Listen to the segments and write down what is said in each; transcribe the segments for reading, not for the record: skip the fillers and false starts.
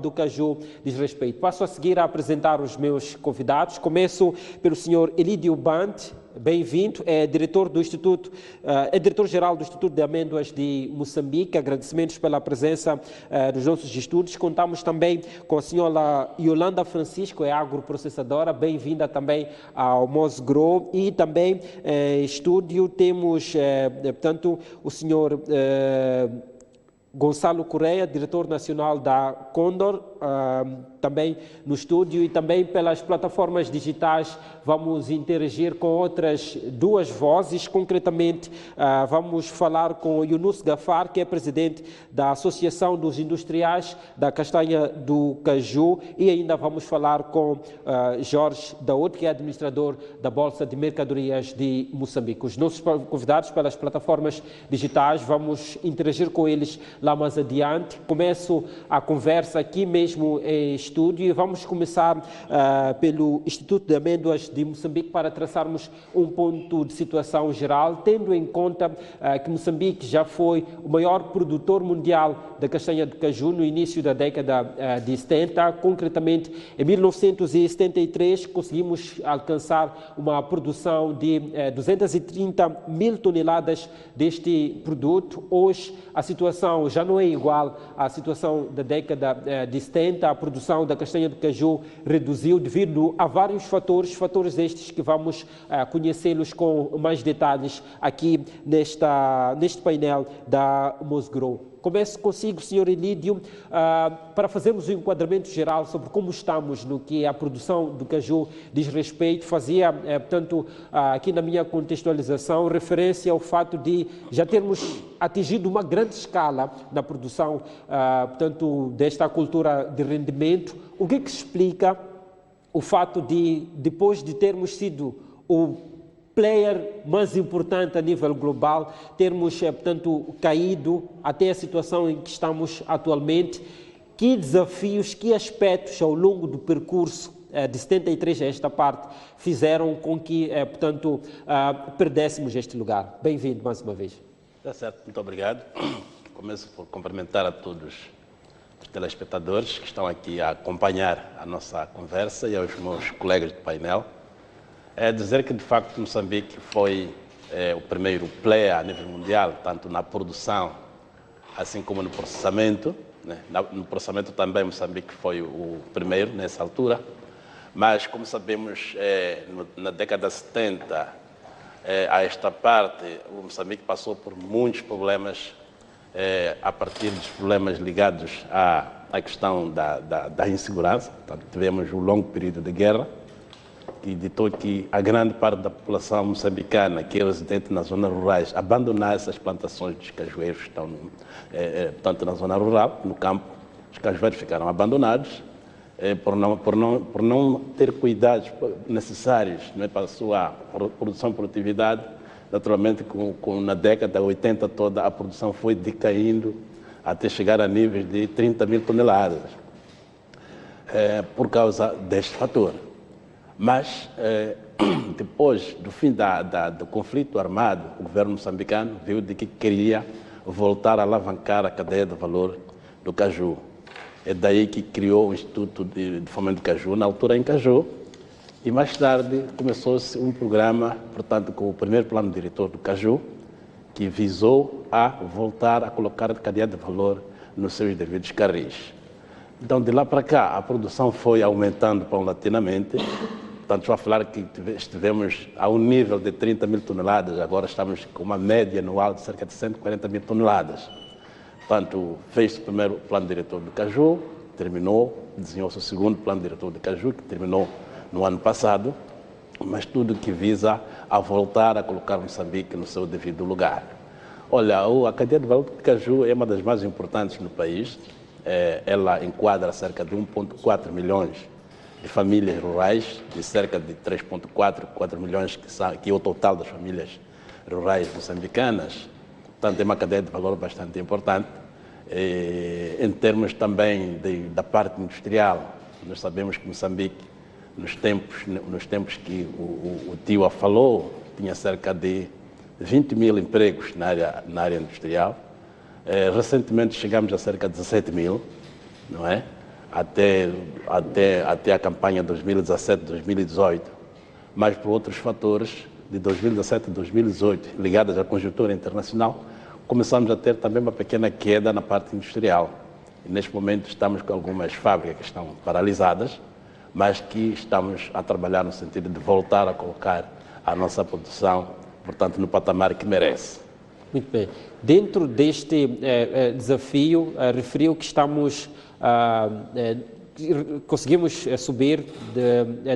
do caju diz respeito. Passo a seguir a apresentar os meus convidados. Começo pelo senhor Elídio Band. Bem-vindo, é diretor do Instituto, é diretor-geral do Instituto de Amêndoas de Moçambique. Agradecimentos pela presença dos nossos estudos. Contamos também com a senhora Yolanda Francisco, é agroprocessadora. Bem-vinda também ao Mosgrow. E também em estúdio temos, portanto, o senhor Gonçalo Correia, diretor nacional da Condor, também no estúdio, e também pelas plataformas digitais vamos interagir com outras duas vozes. Concretamente, vamos falar com Yunus Gafar, que é presidente da Associação dos Industriais da Castanha do Caju, e ainda vamos falar com Jorge Daoud, que é administrador da Bolsa de Mercadorias de Moçambique. Os nossos convidados pelas plataformas digitais, vamos interagir com eles lá mais adiante. Começo a conversa aqui mesmo em estúdio e vamos começar pelo Instituto de Amêndoas de Moçambique para traçarmos um ponto de situação geral, tendo em conta que Moçambique já foi o maior produtor mundial da castanha de caju no início da década de 70. Concretamente, em 1973 conseguimos alcançar uma produção de 230 mil toneladas deste produto. Hoje a situação já não é igual à situação da década de 70. A produção da castanha de caju reduziu devido a vários fatores estes que vamos conhecê-los com mais detalhes aqui neste painel da Mosgrow. Começo consigo, Sr. Elídio, para fazermos um enquadramento geral sobre como estamos no que a produção do caju diz respeito. Fazia, portanto, aqui na minha contextualização, referência ao fato de já termos atingido uma grande escala na produção, portanto, desta cultura de rendimento. O que explica o fato de, depois de termos sido o player mais importante a nível global, termos, portanto, caído até a situação em que estamos atualmente? Que desafios, que aspectos ao longo do percurso de 73 a esta parte fizeram com que, portanto, perdêssemos este lugar? Bem-vindo mais uma vez. Está certo, muito obrigado. Começo por cumprimentar a todos os telespectadores que estão aqui a acompanhar a nossa conversa e aos meus colegas de painel. É dizer que, de facto, Moçambique foi o primeiro player a nível mundial, tanto na produção, assim como no processamento. Né? No processamento também Moçambique foi o primeiro nessa altura, mas, como sabemos, na década de 70, a esta parte, o Moçambique passou por muitos problemas, a partir dos problemas ligados à questão da insegurança. Portanto, tivemos um longo período de guerra, que ditou que a grande parte da população moçambicana, que é residente nas zonas rurais, abandonasse as plantações dos cajueiros que estão, portanto, na zona rural, no campo. Os cajueiros ficaram abandonados por não ter cuidados necessários, não é, para a sua produção e produtividade. Naturalmente, na década de 80 toda, a produção foi decaindo até chegar a níveis de 30 mil toneladas, por causa deste fator. Mas, depois do fim do conflito armado, o governo moçambicano viu de que queria voltar a alavancar a cadeia de valor do caju. É daí que criou o Instituto de Fomento do Caju, na altura em Caju, e mais tarde começou-se um programa, portanto, com o primeiro plano diretor do caju, que visou a voltar a colocar a cadeia de valor nos seus devidos carris. Então, de lá para cá, a produção foi aumentando paulatinamente. Portanto, estou a falar que estivemos a um nível de 30 mil toneladas, agora estamos com uma média anual de cerca de 140 mil toneladas. Portanto, fez-se o primeiro plano diretor do caju, terminou, desenhou-se o segundo plano diretor do caju, que terminou no ano passado, mas tudo que visa a voltar a colocar Moçambique no seu devido lugar. Olha, a cadeia de valor do caju é uma das mais importantes no país. Ela enquadra cerca de 1,4 milhões de famílias rurais, de cerca de 4 milhões, que é o total das famílias rurais moçambicanas. Portanto, é uma cadeia de valor bastante importante. Em termos também da parte industrial, nós sabemos que Moçambique, nos tempos que o tio falou, tinha cerca de 20 mil empregos na área industrial. Recentemente chegamos a cerca de 17 mil, não é? até a campanha 2017-2018, mas por outros fatores de 2017 e 2018, ligadas à conjuntura internacional, começamos a ter também uma pequena queda na parte industrial. E neste momento estamos com algumas fábricas que estão paralisadas, mas que estamos a trabalhar no sentido de voltar a colocar a nossa produção, portanto, no patamar que merece. Muito bem. Dentro deste desafio, referiu que conseguimos subir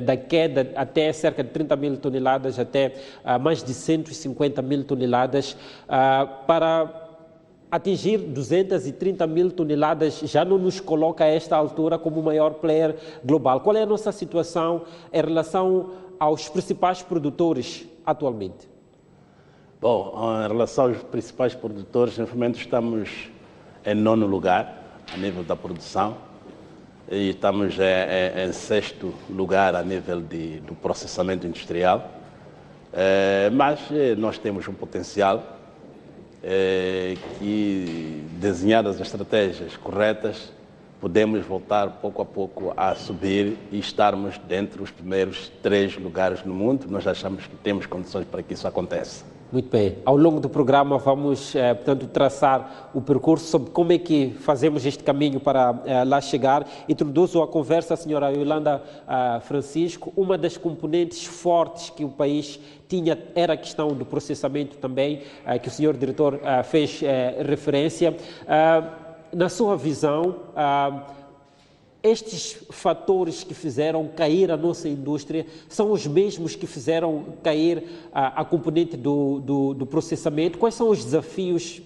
da queda até cerca de 30 mil toneladas, até mais de 150 mil toneladas, para atingir 230 mil toneladas já não nos coloca a esta altura como o maior player global. Qual é a nossa situação em relação aos principais produtores atualmente? Bom, em relação aos principais produtores, neste momento estamos em 9º lugar a nível da produção e estamos em 6º lugar a nível do processamento industrial, mas nós temos um potencial que, desenhadas as estratégias corretas, podemos voltar pouco a pouco a subir e estarmos dentre os primeiros 3 lugares no mundo. Nós achamos que temos condições para que isso aconteça. Muito bem. Ao longo do programa vamos, portanto, traçar o percurso sobre como é que fazemos este caminho para lá chegar. Introduzo a conversa a senhora Yolanda Francisco. Uma das componentes fortes que o país tinha era a questão do processamento também, que o senhor diretor fez referência. Na sua visão, estes fatores que fizeram cair a nossa indústria são os mesmos que fizeram cair a componente do processamento? Quais são os desafios,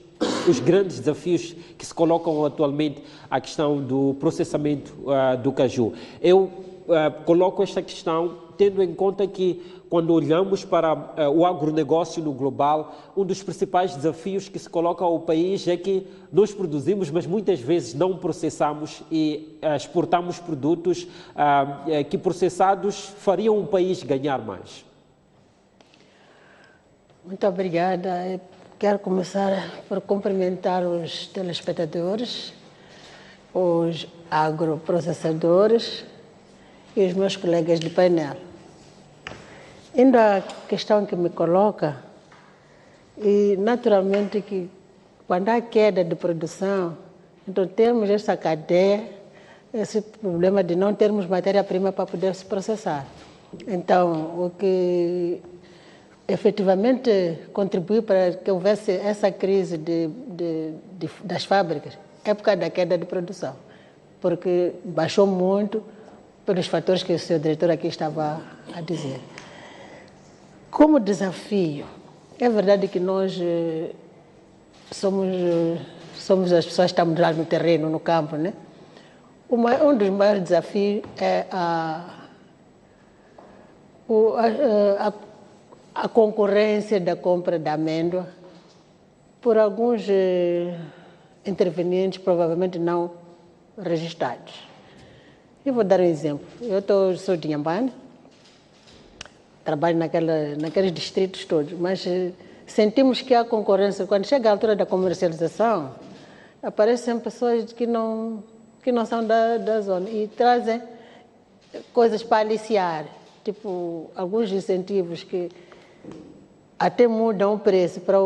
os grandes desafios que se colocam atualmente à questão do processamento do caju? Eu coloco esta questão tendo em conta que, quando olhamos para o agronegócio no global, um dos principais desafios que se coloca ao país é que nós produzimos, mas muitas vezes não processamos e exportamos produtos que processados fariam o país ganhar mais. Muito obrigada. Quero começar por cumprimentar os telespectadores, os agroprocessadores e os meus colegas de painel. Indo à questão que me coloca, e naturalmente que quando há queda de produção, então temos essa cadeia, esse problema de não termos matéria-prima para poder se processar. Então, o que efetivamente contribuiu para que houvesse essa crise das fábricas é por causa da queda de produção, porque baixou muito pelos fatores que o senhor diretor aqui estava a dizer. Como desafio, é verdade que nós somos as pessoas que estamos lá no terreno, no campo, né? Um dos maiores desafios é a concorrência da compra da amêndoa por alguns intervenientes provavelmente não registrados. Eu vou dar um exemplo. Eu sou de Inhambane, trabalho naqueles distritos todos, mas sentimos que há concorrência. Quando chega a altura da comercialização, aparecem pessoas que não são da zona e trazem coisas para aliciar, tipo alguns incentivos que até mudam o preço para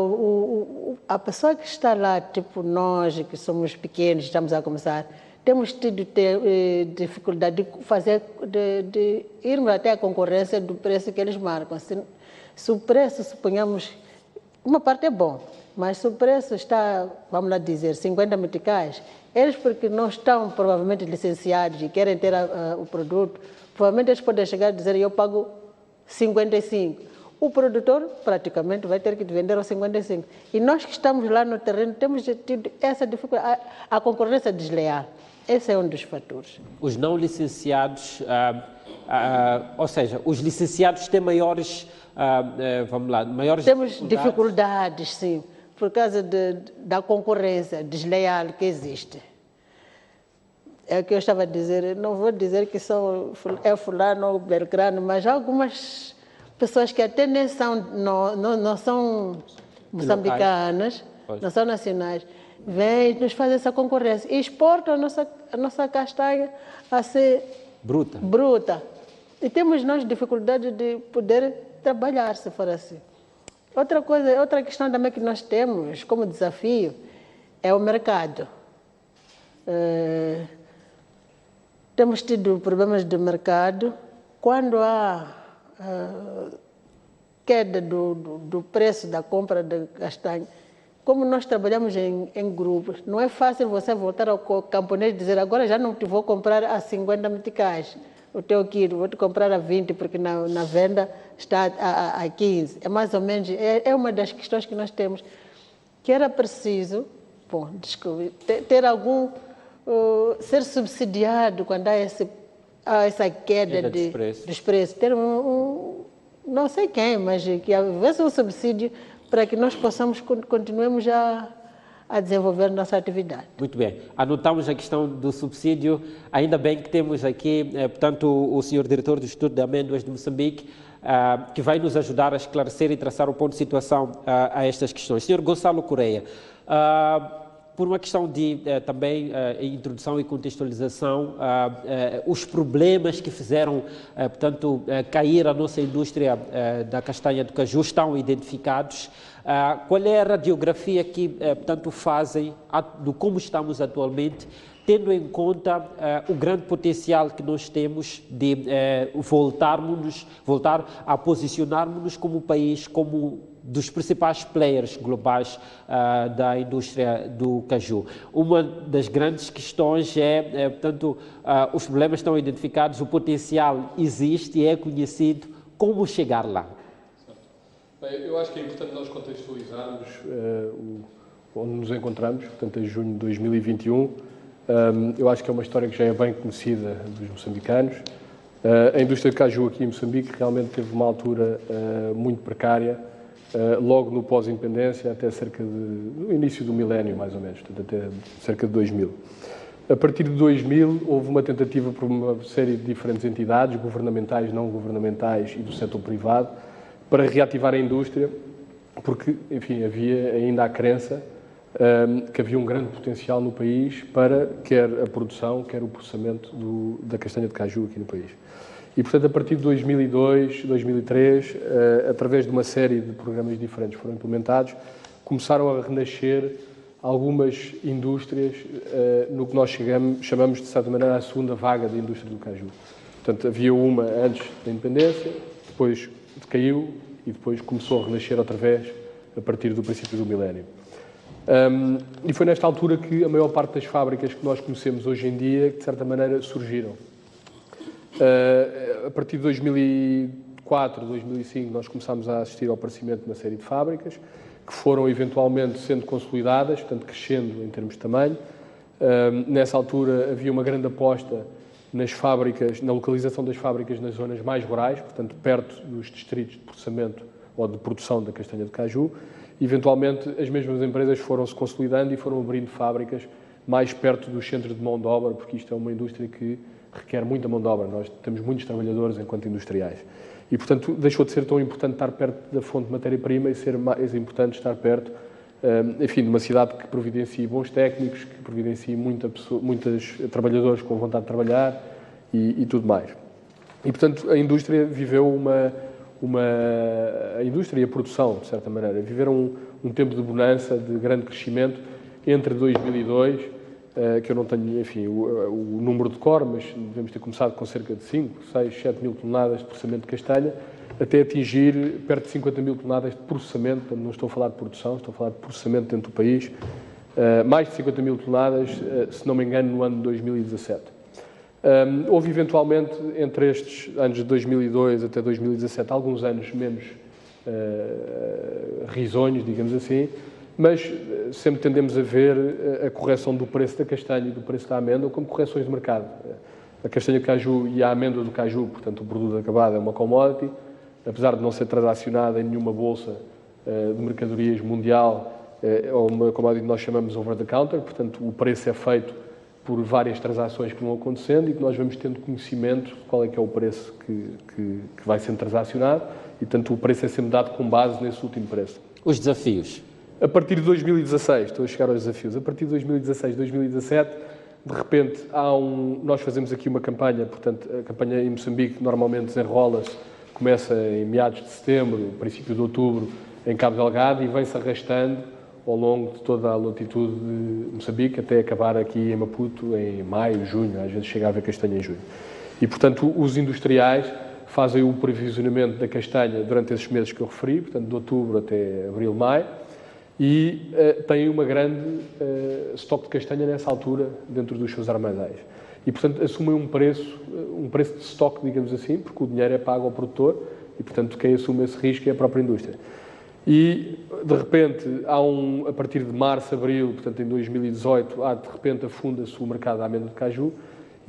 a pessoa que está lá, tipo nós que somos pequenos, estamos a começar, temos tido dificuldade de irmos até a concorrência do preço que eles marcam. Se o preço, suponhamos, uma parte é bom, mas se o preço está, vamos lá dizer, 50 meticais, eles, porque não estão provavelmente licenciados e querem ter o produto, provavelmente eles podem chegar a dizer, eu pago 55. O produtor praticamente vai ter que vender aos 55. E nós que estamos lá no terreno temos tido essa dificuldade, a concorrência desleal. Esse é um dos fatores. Os não licenciados, ou seja, os licenciados têm maiores, vamos lá, maiores Temos dificuldades, sim, por causa da concorrência desleal que existe. É o que eu estava a dizer, não vou dizer que é fulano ou belgrano, mas há algumas pessoas que até nem são, não são moçambicanas, não são nacionais, vem e nos faz essa concorrência e exporta a nossa castanha a ser bruta. E temos nós dificuldade de poder trabalhar, se for assim. Outra questão também que nós temos como desafio é o mercado. Temos tido problemas de mercado quando há queda do preço da compra de castanha. Como nós trabalhamos em grupos, não é fácil você voltar ao camponês e dizer agora já não te vou comprar a 50 meticais o teu quilo, vou te comprar a 20 porque na venda está a 15. É mais ou menos, é uma das questões que nós temos, que era preciso, ter algum, ser subsidiado quando há essa queda dos preços. Ter não sei quem, mas que houvesse um subsídio para que nós continuemos a desenvolver nossa atividade. Muito bem. Anotamos a questão do subsídio. Ainda bem que temos aqui, portanto, o senhor diretor do Instituto de Amêndoas de Moçambique, que vai nos ajudar a esclarecer e traçar o ponto de situação a estas questões. Senhor Gonçalo Correia, por uma questão de também introdução e contextualização, os problemas que fizeram, portanto, cair a nossa indústria da castanha do caju estão identificados. Qual é a radiografia que, portanto, fazem do como estamos atualmente, tendo em conta o grande potencial que nós temos de voltar a posicionarmos-nos como país, como dos principais players globais da indústria do caju. Uma das grandes questões portanto, os problemas estão identificados, o potencial existe e é conhecido, como chegar lá? Bem, eu acho que é importante nós contextualizarmos onde nos encontramos, portanto, em junho de 2021. Eu acho que é uma história que já é bem conhecida dos moçambicanos. A indústria de caju aqui em Moçambique realmente teve uma altura muito precária, logo no pós-independência, até no início do milénio, mais ou menos, portanto, até cerca de 2000. A partir de 2000, houve uma tentativa por uma série de diferentes entidades, governamentais, não governamentais e do setor privado, para reativar a indústria, porque, enfim, havia ainda a crença que havia um grande potencial no país para quer a produção, quer o processamento da castanha de caju aqui no país. E, portanto, a partir de 2002, 2003, através de uma série de programas diferentes que foram implementados, começaram a renascer algumas indústrias no que nós chamamos, de certa maneira, a segunda vaga da indústria do caju. Portanto, havia uma antes da independência, depois decaiu e depois começou a renascer outra vez a partir do princípio do milénio. E foi nesta altura que a maior parte das fábricas que nós conhecemos hoje em dia, de certa maneira, surgiram. A partir de 2004, 2005, nós começámos a assistir ao aparecimento de uma série de fábricas que foram eventualmente sendo consolidadas, portanto, crescendo em termos de tamanho. Nessa altura havia uma grande aposta nas fábricas, na localização das fábricas nas zonas mais rurais, portanto, perto dos distritos de processamento ou de produção da castanha de caju. Eventualmente, as mesmas empresas foram-se consolidando e foram abrindo fábricas mais perto dos centros de mão de obra, porque isto é uma indústria que requer muita mão de obra. Nós temos muitos trabalhadores enquanto industriais. E, portanto, deixou de ser tão importante estar perto da fonte de matéria-prima e ser mais importante estar perto, enfim, de uma cidade que providencie bons técnicos, que providencie muitos trabalhadores com vontade de trabalhar e tudo mais. E, portanto, a indústria viveu a indústria e a produção, de certa maneira, viveram um tempo de bonança, de grande crescimento, entre 2002, que eu não tenho, enfim, o número de cor, mas devemos ter começado com cerca de 5, 6, 7 mil toneladas de processamento de castanha, até atingir perto de 50 mil toneladas de processamento, portanto, não estou a falar de produção, estou a falar de processamento dentro do país, mais de 50 mil toneladas, se não me engano, no ano de 2017. Houve eventualmente, entre estes anos de 2002 até 2017, alguns anos menos risonhos, digamos assim, mas sempre tendemos a ver a correção do preço da castanha e do preço da amêndoa como correções de mercado. A castanha de caju e a amêndoa do caju, portanto, o produto acabado é uma commodity, apesar de não ser transacionada em nenhuma bolsa de mercadorias mundial, é uma commodity que nós chamamos over-the-counter, portanto, o preço é feito por várias transações que vão acontecendo e que nós vamos tendo conhecimento de qual é que é o preço que vai sendo transacionado e, portanto, o preço é sempre dado com base nesse último preço. Os desafios? A partir de 2016, estou a chegar aos desafios, a partir de 2016, 2017, de repente nós fazemos aqui uma campanha, portanto, a campanha em Moçambique normalmente desenrola-se, começa em meados de setembro, princípio de outubro, em Cabo Delgado, e vem-se arrastando ao longo de toda a latitude de Moçambique, até acabar aqui em Maputo em maio, junho, às vezes chega a haver castanha em junho. E, portanto, os industriais fazem o provisionamento da castanha durante esses meses que eu referi, portanto, de outubro até abril, maio, e têm uma grande estoque de castanha nessa altura dentro dos seus armazéns. E, portanto, assumem um preço de estoque, digamos assim, porque o dinheiro é pago ao produtor e, portanto, quem assume esse risco é a própria indústria. E, de repente, a partir de março, abril, portanto, em 2018, de repente afunda-se o mercado da amêndoa de caju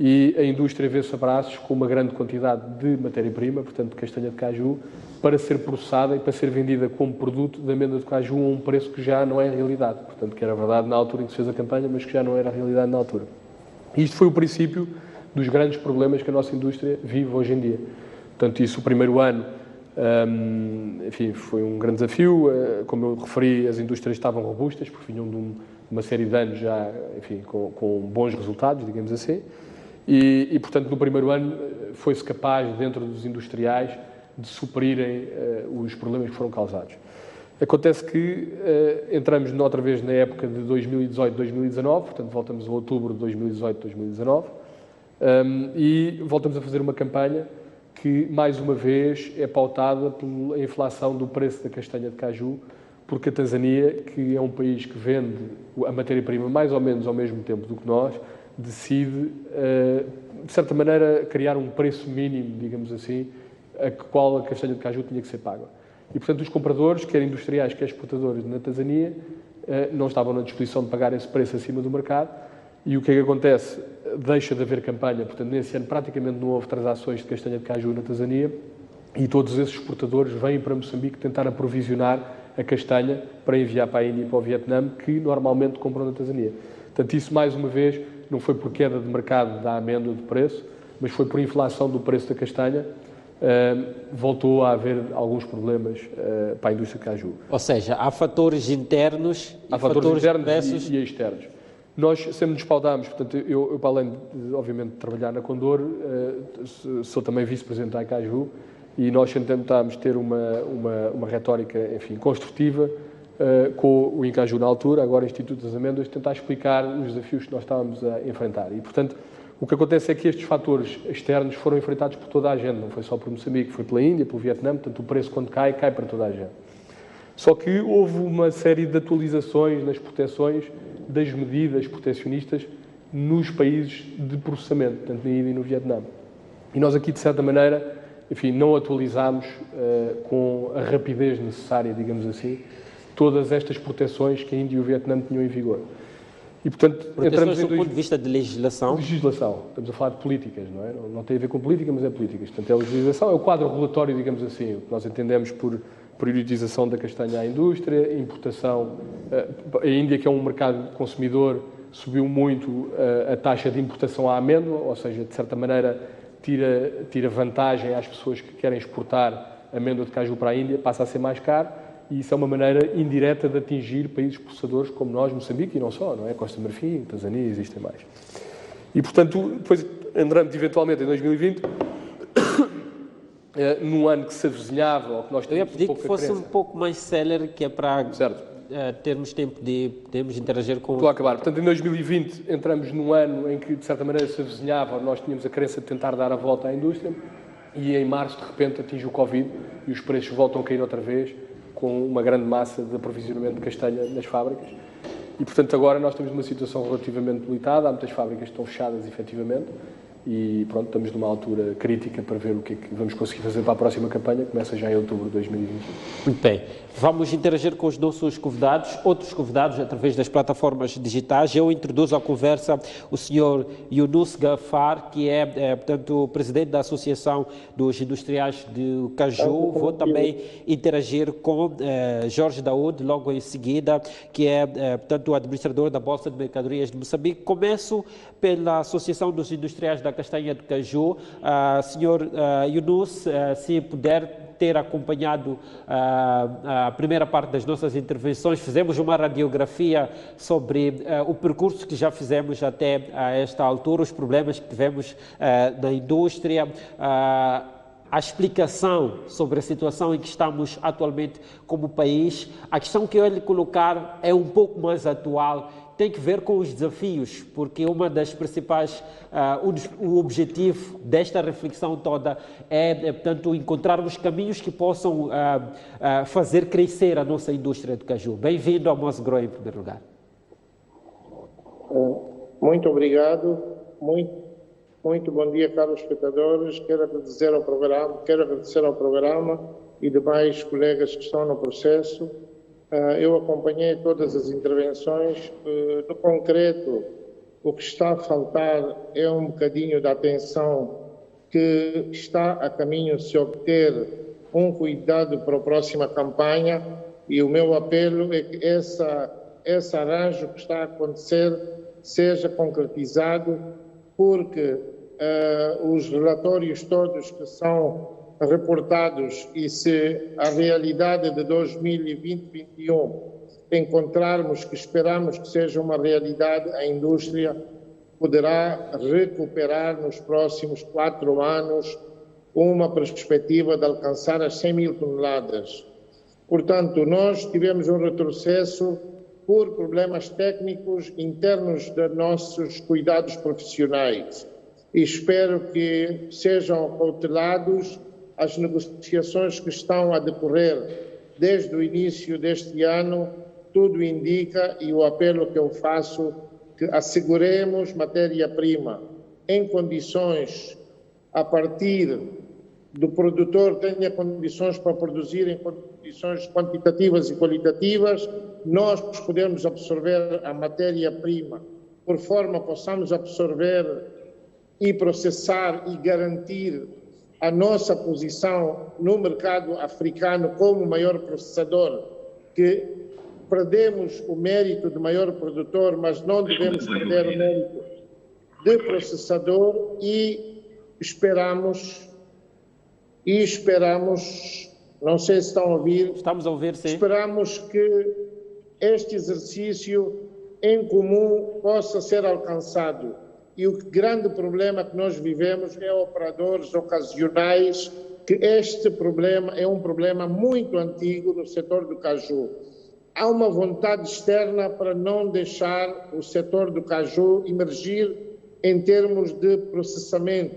e a indústria vê-se a braços com uma grande quantidade de matéria-prima, portanto, de castanha de caju, para ser processada e para ser vendida como produto de amêndoa de caju a um preço que já não é a realidade. Portanto, que era verdade na altura em que se fez a campanha, mas que já não era a realidade na altura. E isto foi o princípio dos grandes problemas que a nossa indústria vive hoje em dia. Portanto, isso, o primeiro ano, enfim, foi um grande desafio. Como eu referi, as indústrias estavam robustas, porque vinham de uma série de anos já, enfim, com bons resultados, digamos assim. E, portanto, no primeiro ano foi-se capaz, dentro dos industriais, de suprirem os problemas que foram causados. Acontece que entramos outra vez na época de 2018-2019, portanto, voltamos a outubro de 2018-2019, e voltamos a fazer uma campanha que, mais uma vez, é pautada pela inflação do preço da castanha de caju, porque a Tanzânia, que é um país que vende a matéria-prima mais ou menos ao mesmo tempo do que nós, decide, de certa maneira, criar um preço mínimo, digamos assim, a qual a castanha de caju tinha que ser paga. E, portanto, os compradores, quer industriais, quer exportadores na Tanzânia, não estavam na disposição de pagar esse preço acima do mercado. E o que é que acontece? Deixa de haver campanha, portanto, nesse ano praticamente não houve transações de castanha de caju na Tanzânia e todos esses exportadores vêm para Moçambique tentar aprovisionar a castanha para enviar para a Índia e para o Vietnã, que normalmente compram na Tanzânia. Portanto, isso, mais uma vez, não foi por queda de mercado da amêndoa de preço, mas foi por inflação do preço da castanha. Voltou a haver alguns problemas para a indústria de caju. Ou seja, há fatores internos e fatores internos e externos. Nós sempre nos pautámos, portanto, eu para além de, obviamente, trabalhar na Condor, sou também vice-presidente da Icaju e nós tentámos ter uma retórica, enfim, construtiva com o Incaju na altura, agora Instituto das Amêndoas, tentar explicar os desafios que nós estávamos a enfrentar. E, portanto, o que acontece é que estes fatores externos foram enfrentados por toda a gente, não foi só por Moçambique, foi pela Índia, pelo Vietnã, portanto, o preço quando cai para toda a gente. Só que houve uma série de atualizações nas proteções das medidas protecionistas nos países de processamento, tanto na Índia e no Vietnã. E nós aqui, de certa maneira, enfim, não atualizámos com a rapidez necessária, digamos assim, todas estas proteções que a Índia e o Vietnã tinham em vigor. E, portanto, entramos do ponto de vista de legislação? Legislação. Estamos a falar de políticas, não é? Não tem a ver com política, mas é políticas. Portanto, a legislação é o quadro regulatório, digamos assim, o que nós entendemos por priorização da castanha à indústria, importação. A Índia, que é um mercado consumidor, subiu muito a taxa de importação à amêndoa, ou seja, de certa maneira tira vantagem às pessoas que querem exportar amêndoa de caju para a Índia, passa a ser mais caro, e isso é uma maneira indireta de atingir países processadores como nós, Moçambique, e não só, não é? Costa de Marfim, Tanzânia, existem mais. E, portanto, depois entramos eventualmente em 2020, num ano que se avizinhava, ou que nós tínhamos pouca crença. Eu ia pedir que fosse um pouco mais célere, que é para termos tempo de podermos interagir com... Estou a acabar. Portanto, em 2020 entramos num ano em que, de certa maneira, se avizinhava, nós tínhamos a crença de tentar dar a volta à indústria, e em março, de repente, atinge o Covid e os preços voltam a cair outra vez, com uma grande massa de aprovisionamento de castanha nas fábricas. E, portanto, agora nós estamos numa situação relativamente debilitada, há muitas fábricas que estão fechadas, efetivamente, e pronto, estamos numa altura crítica para ver o que é que vamos conseguir fazer para a próxima campanha, que começa já em outubro de 2020. Muito bem. Vamos interagir com os nossos convidados, outros convidados, através das plataformas digitais. Eu introduzo à conversa o Sr. Yunus Gafar, que é, portanto, presidente da Associação dos Industriais de Caju. Vou também interagir com Jorge Daúde, logo em seguida, que é, portanto, o administrador da Bolsa de Mercadorias de Moçambique. Começo pela Associação dos Industriais da castanha de caju. Senhor Yunus, se puder ter acompanhado a primeira parte das nossas intervenções, fizemos uma radiografia sobre o percurso que já fizemos até esta altura, os problemas que tivemos na indústria, a explicação sobre a situação em que estamos atualmente como país. A questão que eu ia lhe colocar é um pouco mais atual, tem que ver com os desafios, porque uma das principais, o objetivo desta reflexão toda portanto, encontrarmos caminhos que possam fazer crescer a nossa indústria de caju. Bem-vindo ao Mosgrow, em primeiro lugar. Muito obrigado, muito bom dia, caros espectadores. Quero agradecer ao programa e demais colegas que estão no processo. Eu acompanhei todas as intervenções. No concreto, o que está a faltar é um bocadinho da atenção que está a caminho de se obter um cuidado para a próxima campanha, e o meu apelo é que esse arranjo que está a acontecer seja concretizado, porque os relatórios todos que são reportados, e se a realidade de 2020-2021 encontrarmos que esperamos que seja uma realidade, a indústria poderá recuperar nos próximos 4 anos uma perspectiva de alcançar as 100 mil toneladas. Portanto, nós tivemos um retrocesso por problemas técnicos internos de nossos cuidados profissionais, e espero que sejam cautelados as negociações que estão a decorrer desde o início deste ano. Tudo indica, e o apelo que eu faço, que asseguremos matéria-prima em condições, a partir do produtor tenha condições para produzir em condições quantitativas e qualitativas, nós podemos absorver a matéria-prima, por forma possamos absorver e processar e garantir a nossa posição no mercado africano como maior processador, que perdemos o mérito de maior produtor, mas não devemos perder o mérito de processador, e esperamos, não sei se estão a ouvir. Estamos a ouvir, sim. Esperamos que este exercício em comum possa ser alcançado. E o grande problema que nós vivemos é operadores ocasionais, que este problema é um problema muito antigo no setor do caju. Há uma vontade externa para não deixar o setor do caju emergir em termos de processamento.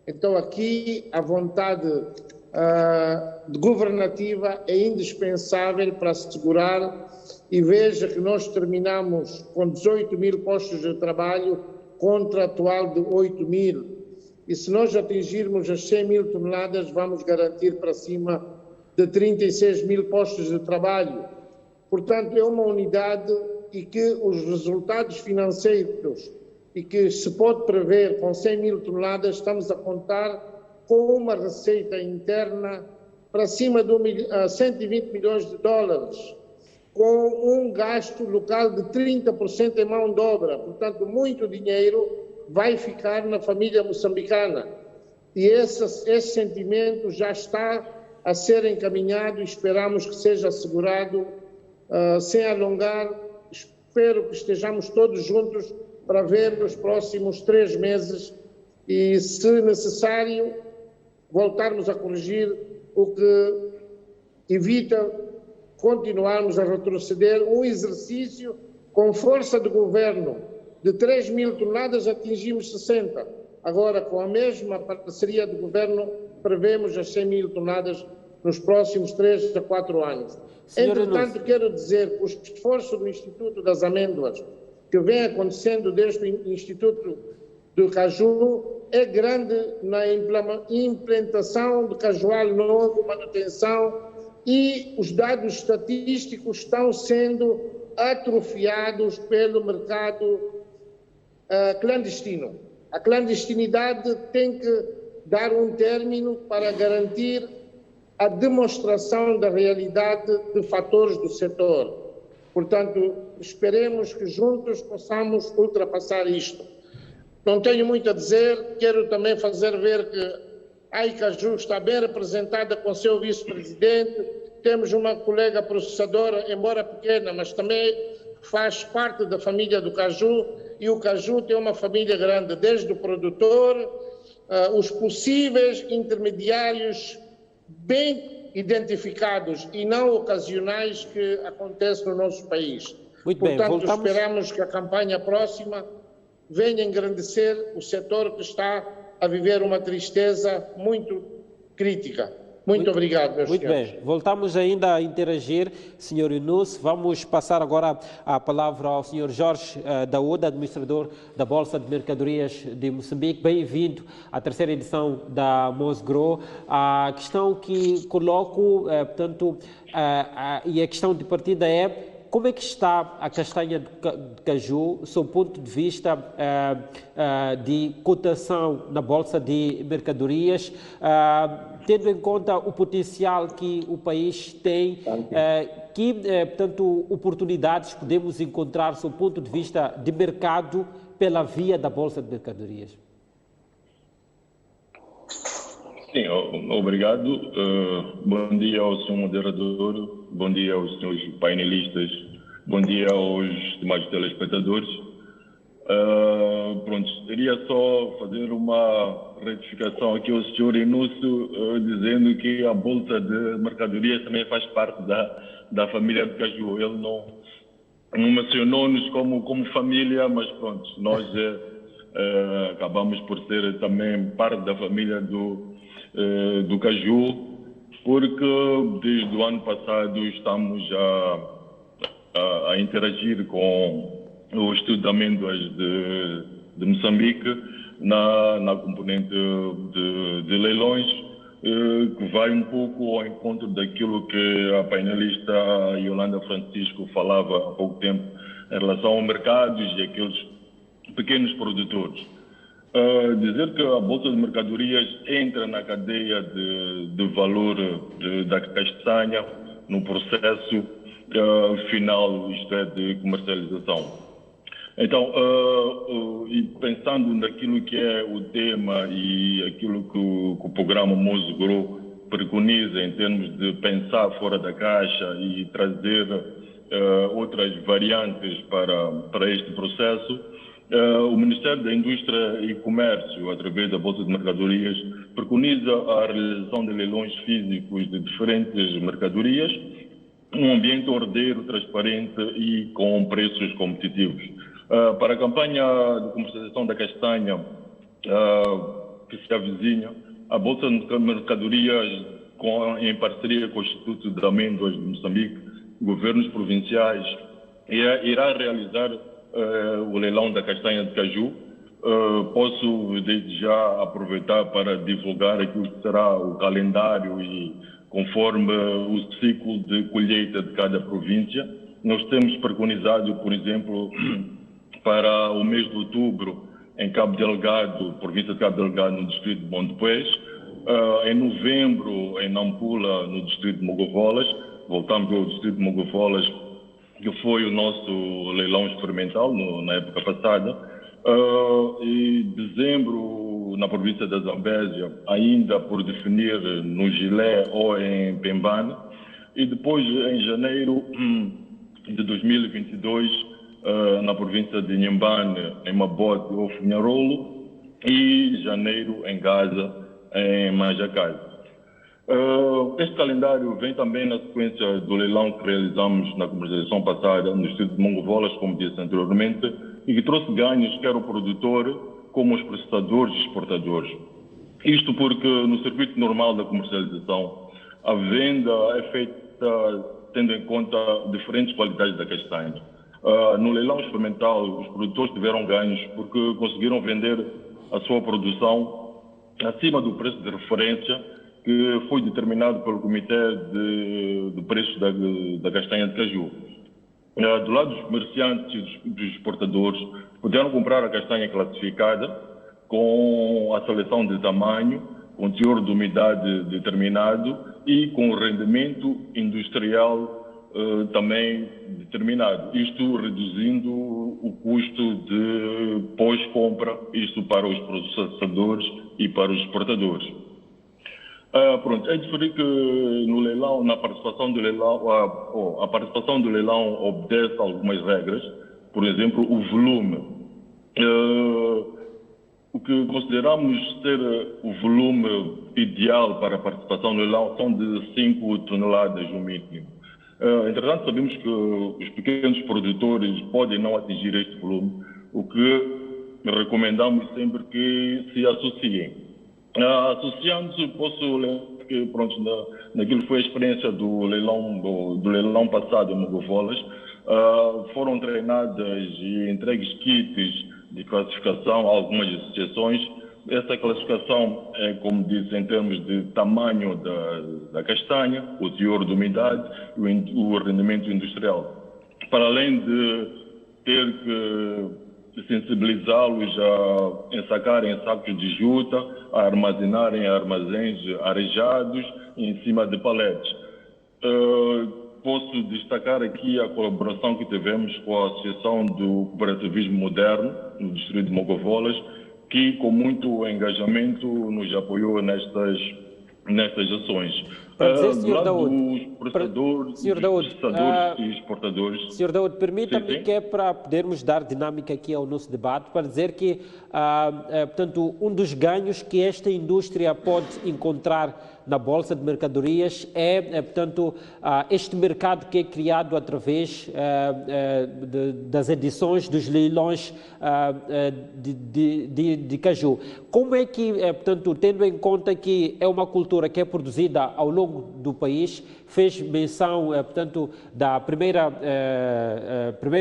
Então aqui a vontade governativa é indispensável para assegurar, e veja que nós terminamos com 18 mil postos de trabalho contra atual de 8 mil. E se nós atingirmos as 100 mil toneladas, vamos garantir para cima de 36 mil postos de trabalho. Portanto, é uma unidade, e que os resultados financeiros e que se pode prever com 100 mil toneladas, estamos a contar com uma receita interna para cima de 120 milhões de dólares, com um gasto local de 30% em mão de obra. Portanto, muito dinheiro vai ficar na família moçambicana. E esse sentimento já está a ser encaminhado, e esperamos que seja assegurado. Sem alongar, espero que estejamos todos juntos para ver nos próximos 3 meses, e, se necessário, voltarmos a corrigir o que evita continuarmos a retroceder. Um exercício com força de governo de 3 mil toneladas, atingimos 60. Agora, com a mesma parceria de governo, prevemos as 100 mil toneladas nos próximos 3 a 4 anos. Entretanto, quero dizer que o esforço do Instituto das Amêndoas, que vem acontecendo desde o Instituto do Caju, é grande na implementação do cajual novo, manutenção, e os dados estatísticos estão sendo atrofiados pelo mercado clandestino. A clandestinidade tem que dar um término para garantir a demonstração da realidade de fatores do setor. Portanto, esperemos que juntos possamos ultrapassar isto. Não tenho muito a dizer, quero também fazer ver que a Icaju está bem representada com seu vice-presidente. Temos uma colega processadora, embora pequena, mas também faz parte da família do caju, e o caju tem uma família grande, desde o produtor, os possíveis intermediários bem identificados e não ocasionais que acontecem no nosso país. Muito Portanto, bem, esperamos que a campanha próxima venha engrandecer o setor que está a viver uma tristeza muito crítica. Muito obrigado, meus senhores. Muito bem, voltamos ainda a interagir, Sr. Yunus. Vamos passar agora a palavra ao Sr. Jorge Daúda, administrador da Bolsa de Mercadorias de Moçambique. Bem-vindo à terceira edição da Mosgro. A questão que coloco, portanto, e a questão de partida é: como é que está a castanha de caju, sob o ponto de vista de cotação na Bolsa de Mercadorias, tendo em conta o potencial que o país tem, portanto, oportunidades podemos encontrar sob o ponto de vista de mercado pela via da Bolsa de Mercadorias? Sim, obrigado. Bom dia ao senhor moderador, bom dia aos senhores painelistas, bom dia aos demais telespectadores. Pronto, queria só fazer uma retificação aqui ao senhor Inúcio, dizendo que a Bolsa de Mercadorias também faz parte da família do Caju. Ele não mencionou-nos como família, mas pronto, nós acabamos por ser também parte da família do Caju, porque desde o ano passado estamos a interagir com o estudo de amêndoas de Moçambique na componente de leilões, que vai um pouco ao encontro daquilo que a painelista Yolanda Francisco falava há pouco tempo em relação ao mercados e aqueles pequenos produtores. Dizer que a Bolsa de Mercadorias entra na cadeia de valor da castanha no processo final, isto é, de comercialização. Então, e pensando naquilo que é o tema e aquilo que o programa Mosgro preconiza em termos de pensar fora da caixa e trazer outras variantes para este processo, o Ministério da Indústria e Comércio, através da Bolsa de Mercadorias, preconiza a realização de leilões físicos de diferentes mercadorias, num ambiente ordeiro, transparente e com preços competitivos. Para a campanha de comercialização da castanha que se avizinha, a Bolsa de Mercadorias, em parceria com o Instituto de Amêndoas de Moçambique, governos provinciais, irá realizar o leilão da castanha de caju. Posso desde já aproveitar para divulgar aquilo que será o calendário e conforme o ciclo de colheita de cada província. Nós temos preconizado, por exemplo, para o mês de outubro, em Cabo Delgado, província de Cabo Delgado, no distrito de Montepuez, em novembro, em Nampula, no distrito de Mogovolas. Voltamos ao distrito de Mogovolas, que foi o nosso leilão experimental na época passada. Em dezembro, na província da Zambésia, ainda por definir no Gilé ou em Pembane. E depois, em janeiro de 2022, na província de Inhambane, em Mabote ou Funharolo, e janeiro em Gaza, em Manjacase. Este calendário vem também na sequência do leilão que realizamos na comercialização passada no distrito de Mogovolas, como disse anteriormente, e que trouxe ganhos quer o produtor como os processadores e exportadores. Isto porque no circuito normal da comercialização a venda é feita tendo em conta diferentes qualidades da castanha. No leilão experimental, os produtores tiveram ganhos porque conseguiram vender a sua produção acima do preço de referência que foi determinado pelo Comitê de Preços da Castanha de Caju. Do lado dos comerciantes e dos exportadores, puderam comprar a castanha classificada com a seleção de tamanho, com teor de umidade determinado e com rendimento industrial também determinado. Isto reduzindo o custo de pós-compra, isto para os processadores e para os exportadores. Pronto, é diferente que no leilão, na participação do leilão, a participação do leilão obedece a algumas regras, por exemplo, o volume. O que consideramos ser o volume ideal para a participação no leilão são de 5 toneladas no mínimo. Entretanto, sabemos que os pequenos produtores podem não atingir este volume, o que recomendamos sempre que se associem. Associando-se, posso lembrar que, pronto, naquilo que foi a experiência do leilão passado em Mogovolas, foram treinadas e entregues kits de classificação a algumas associações. Essa classificação é, como disse, em termos de tamanho da castanha, o teor de umidade e o rendimento industrial. Para além de ter que sensibilizá-los a ensacarem sacos de juta, a armazenarem em armazéns arejados em cima de paletes. Posso destacar aqui a colaboração que tivemos com a Associação do Cooperativismo Moderno, no distrito de Mogovolas, que com muito engajamento nos apoiou nestas ações. Sr. Daoud, processadores e exportadores. Sr. Daoud, permita-me que é para podermos dar dinâmica aqui ao nosso debate, para dizer que, portanto, um dos ganhos que esta indústria pode encontrar na Bolsa de Mercadorias portanto, este mercado que é criado através das edições dos leilões de caju. Como é que, portanto, tendo em conta que é uma cultura que é produzida ao longo do país, fez menção, portanto, da primeira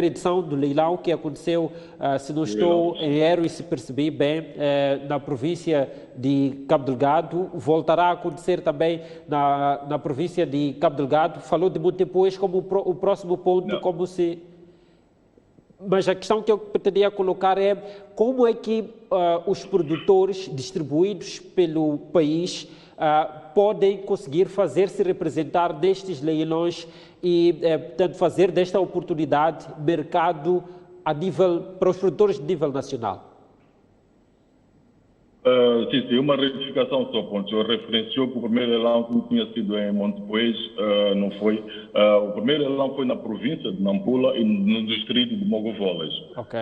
edição do leilão que aconteceu, se não estou em erro e se percebi bem, na província de Cabo Delgado, voltará a acontecer também na província de Cabo Delgado. Falou de Montepuez como o próximo ponto, como se... Mas a questão que eu pretendia colocar é como é que os produtores distribuídos pelo país podem conseguir fazer-se representar nestes leilões e, portanto, fazer desta oportunidade mercado para os produtores de nível nacional. Sim, uma retificação só, ponto. Eu referenciou que o primeiro leilão que tinha sido em Montepuez, não foi. O primeiro leilão foi na província de Nampula e no distrito de Mogovolas. Ok.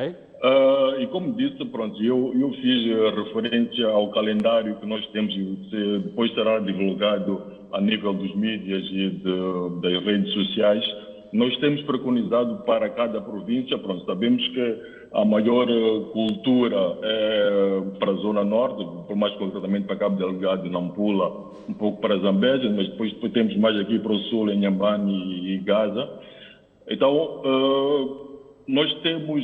E como disse, pronto, eu fiz referência ao calendário que nós temos e depois será divulgado a nível dos mídias e das redes sociais. Nós temos preconizado para cada província, pronto, sabemos que a maior cultura é para a Zona Norte, por mais concretamente para Cabo Delgado e Nampula, um pouco para Zambésia, mas depois temos mais aqui para o Sul, em Inhambane e Gaza. Então, nós temos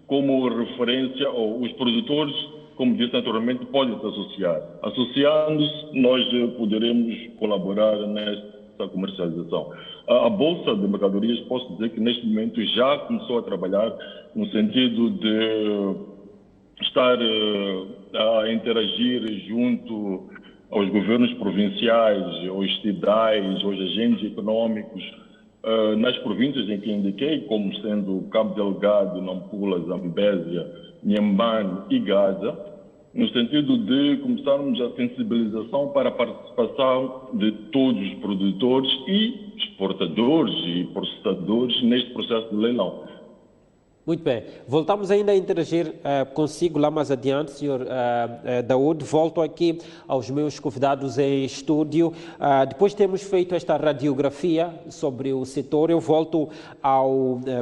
como referência, os produtores, como disse anteriormente, podem se associar. Associando-se, nós poderemos colaborar nesta comercialização. A Bolsa de Mercadorias, posso dizer que neste momento já começou a trabalhar no sentido de estar a interagir junto aos governos provinciais, aos cidais, aos agentes econômicos, nas províncias em que indiquei, como sendo Cabo Delgado, Nampula, Zambésia, Inhambane e Gaza, no sentido de começarmos a sensibilização para a participação de todos os produtores e exportadores e processadores neste processo de leilão. Muito bem. Voltamos ainda a interagir consigo lá mais adiante, Sr. Daoud. Volto aqui aos meus convidados em estúdio. Depois de termos feito esta radiografia sobre o setor, eu volto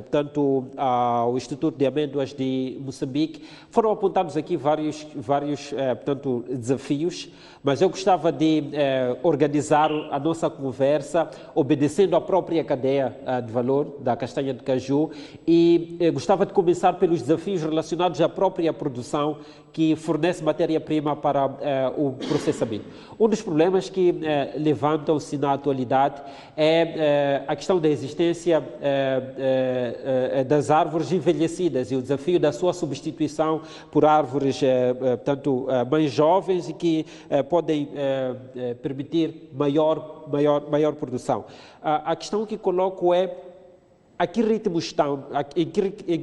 portanto, ao Instituto de Amêndoas de Moçambique. Foram apontados aqui vários portanto, desafios, mas eu gostava de organizar a nossa conversa obedecendo à própria cadeia de valor da castanha de caju e gostava gostava de começar pelos desafios relacionados à própria produção que fornece matéria-prima para o processamento. Um dos problemas que levantam-se na atualidade é a questão da existência das árvores envelhecidas e o desafio da sua substituição por árvores, portanto, mais jovens e que podem permitir maior produção. A questão que coloco é em que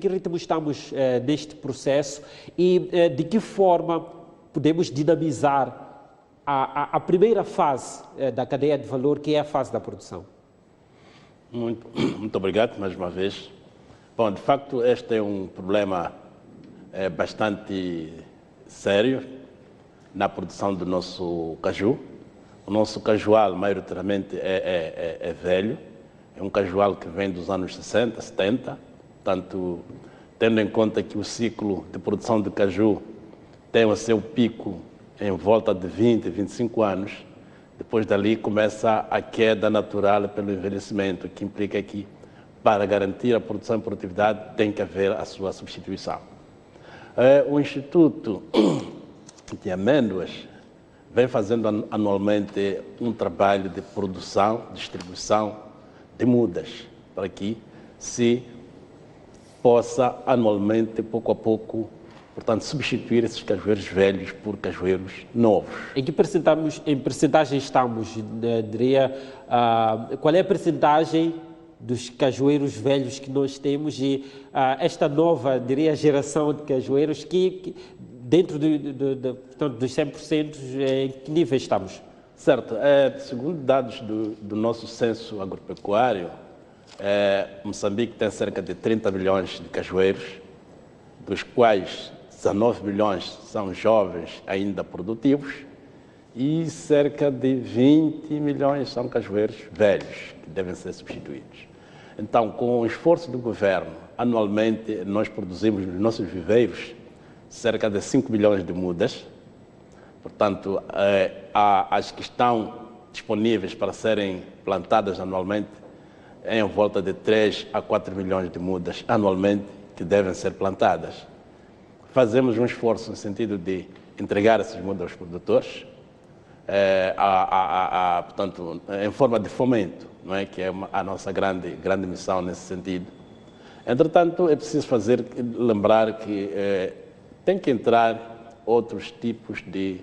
ritmo estamos neste processo e de que forma podemos dinamizar a primeira fase da cadeia de valor, que é a fase da produção? Muito obrigado mais uma vez. Bom, de facto, este é um problema bastante sério na produção do nosso caju. O nosso cajual, maioritariamente, é velho. É um cajual que vem dos anos 60, 70, portanto, tendo em conta que o ciclo de produção de caju tem o seu pico em volta de 20, 25 anos, depois dali começa a queda natural pelo envelhecimento, que implica que, para garantir a produção e produtividade, tem que haver a sua substituição. O Instituto de Amêndoas vem fazendo anualmente um trabalho de produção, distribuição de mudas, para que se possa anualmente, pouco a pouco, portanto, substituir esses cajueiros velhos por cajueiros novos. Em que percentagem estamos? Diria, qual é a percentagem dos cajueiros velhos que nós temos e esta nova, diria, geração de cajueiros que dentro portanto, dos 100%, em que nível estamos? Certo. Segundo dados do nosso censo agropecuário, Moçambique tem cerca de 30 milhões de cajueiros, dos quais 19 milhões são jovens ainda produtivos e cerca de 20 milhões são cajueiros velhos, que devem ser substituídos. Então, com o esforço do governo, anualmente nós produzimos nos nossos viveiros cerca de 5 milhões de mudas. Portanto, as que estão disponíveis para serem plantadas anualmente é em volta de 3 a 4 milhões de mudas anualmente que devem ser plantadas. Fazemos um esforço no sentido de entregar essas mudas aos produtores, portanto, em forma de fomento, não é? Que é a nossa grande missão nesse sentido. Entretanto, é preciso lembrar que tem que entrar outros tipos de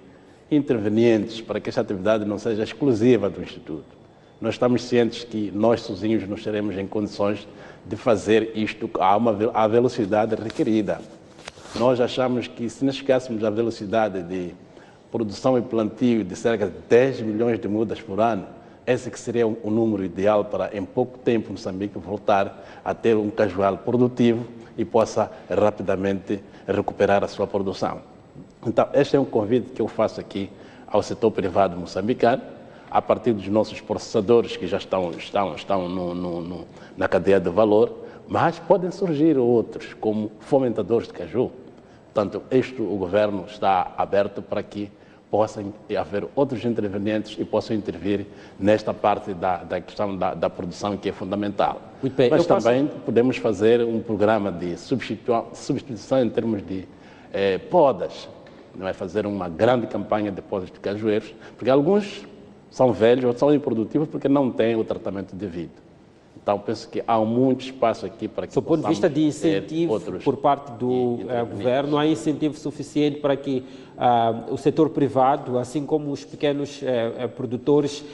intervenientes para que esta atividade não seja exclusiva do Instituto. Nós estamos cientes que nós sozinhos não estaremos em condições de fazer isto à velocidade requerida. Nós achamos que se nós chegássemos à velocidade de produção e plantio de cerca de 10 milhões de mudas por ano, esse que seria o número ideal para, em pouco tempo, Moçambique voltar a ter um cajual produtivo e possa rapidamente recuperar a sua produção. Então, este é um convite que eu faço aqui ao setor privado moçambicano, a partir dos nossos processadores que já estão na cadeia de valor, mas podem surgir outros como fomentadores de caju. Portanto, o governo está aberto para que possam haver outros intervenientes e possam intervir nesta parte da questão da produção, que é fundamental. Mas também podemos fazer um programa de substituição em termos de podas. Não é fazer uma grande campanha de podas de cajueiros, porque alguns são velhos ou são improdutivos porque não têm o tratamento devido. Então, penso que há muito espaço aqui para que do ponto de vista de incentivo por parte do governo, há incentivo suficiente para que o setor privado, assim como os pequenos produtores,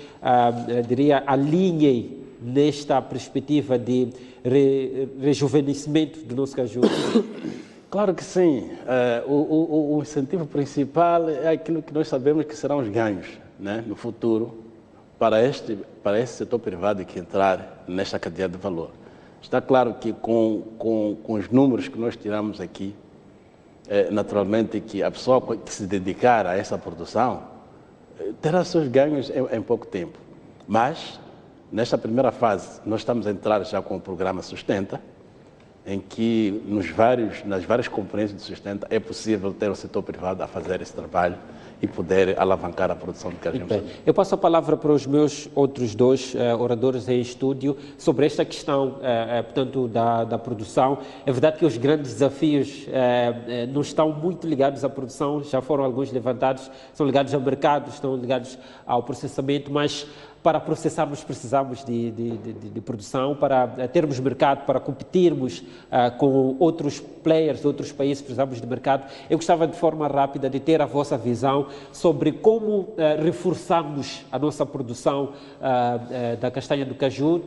diria, alinhem nesta perspectiva de rejuvenescimento do nosso caju? Claro que sim. O incentivo principal é aquilo que nós sabemos que serão os ganhos, né, no futuro para esse setor privado que entrar nesta cadeia de valor. Está claro que com os números que nós tiramos aqui, naturalmente que a pessoa que se dedicar a essa produção terá seus ganhos em pouco tempo. Mas, nesta primeira fase, nós estamos a entrar já com o programa Sustenta, em que nas várias componentes de sustento é possível ter o setor privado a fazer esse trabalho e poder alavancar a produção de caju. Eu passo a palavra para os meus outros dois oradores em estúdio sobre esta questão, portanto, da produção. É verdade que os grandes desafios não estão muito ligados à produção, já foram alguns levantados, são ligados ao mercado, estão ligados ao processamento, mas para processarmos precisamos de produção, para termos mercado, para competirmos com outros players de outros países, precisamos de mercado. Eu gostava de forma rápida de ter a vossa visão sobre como reforçarmos a nossa produção da castanha do caju,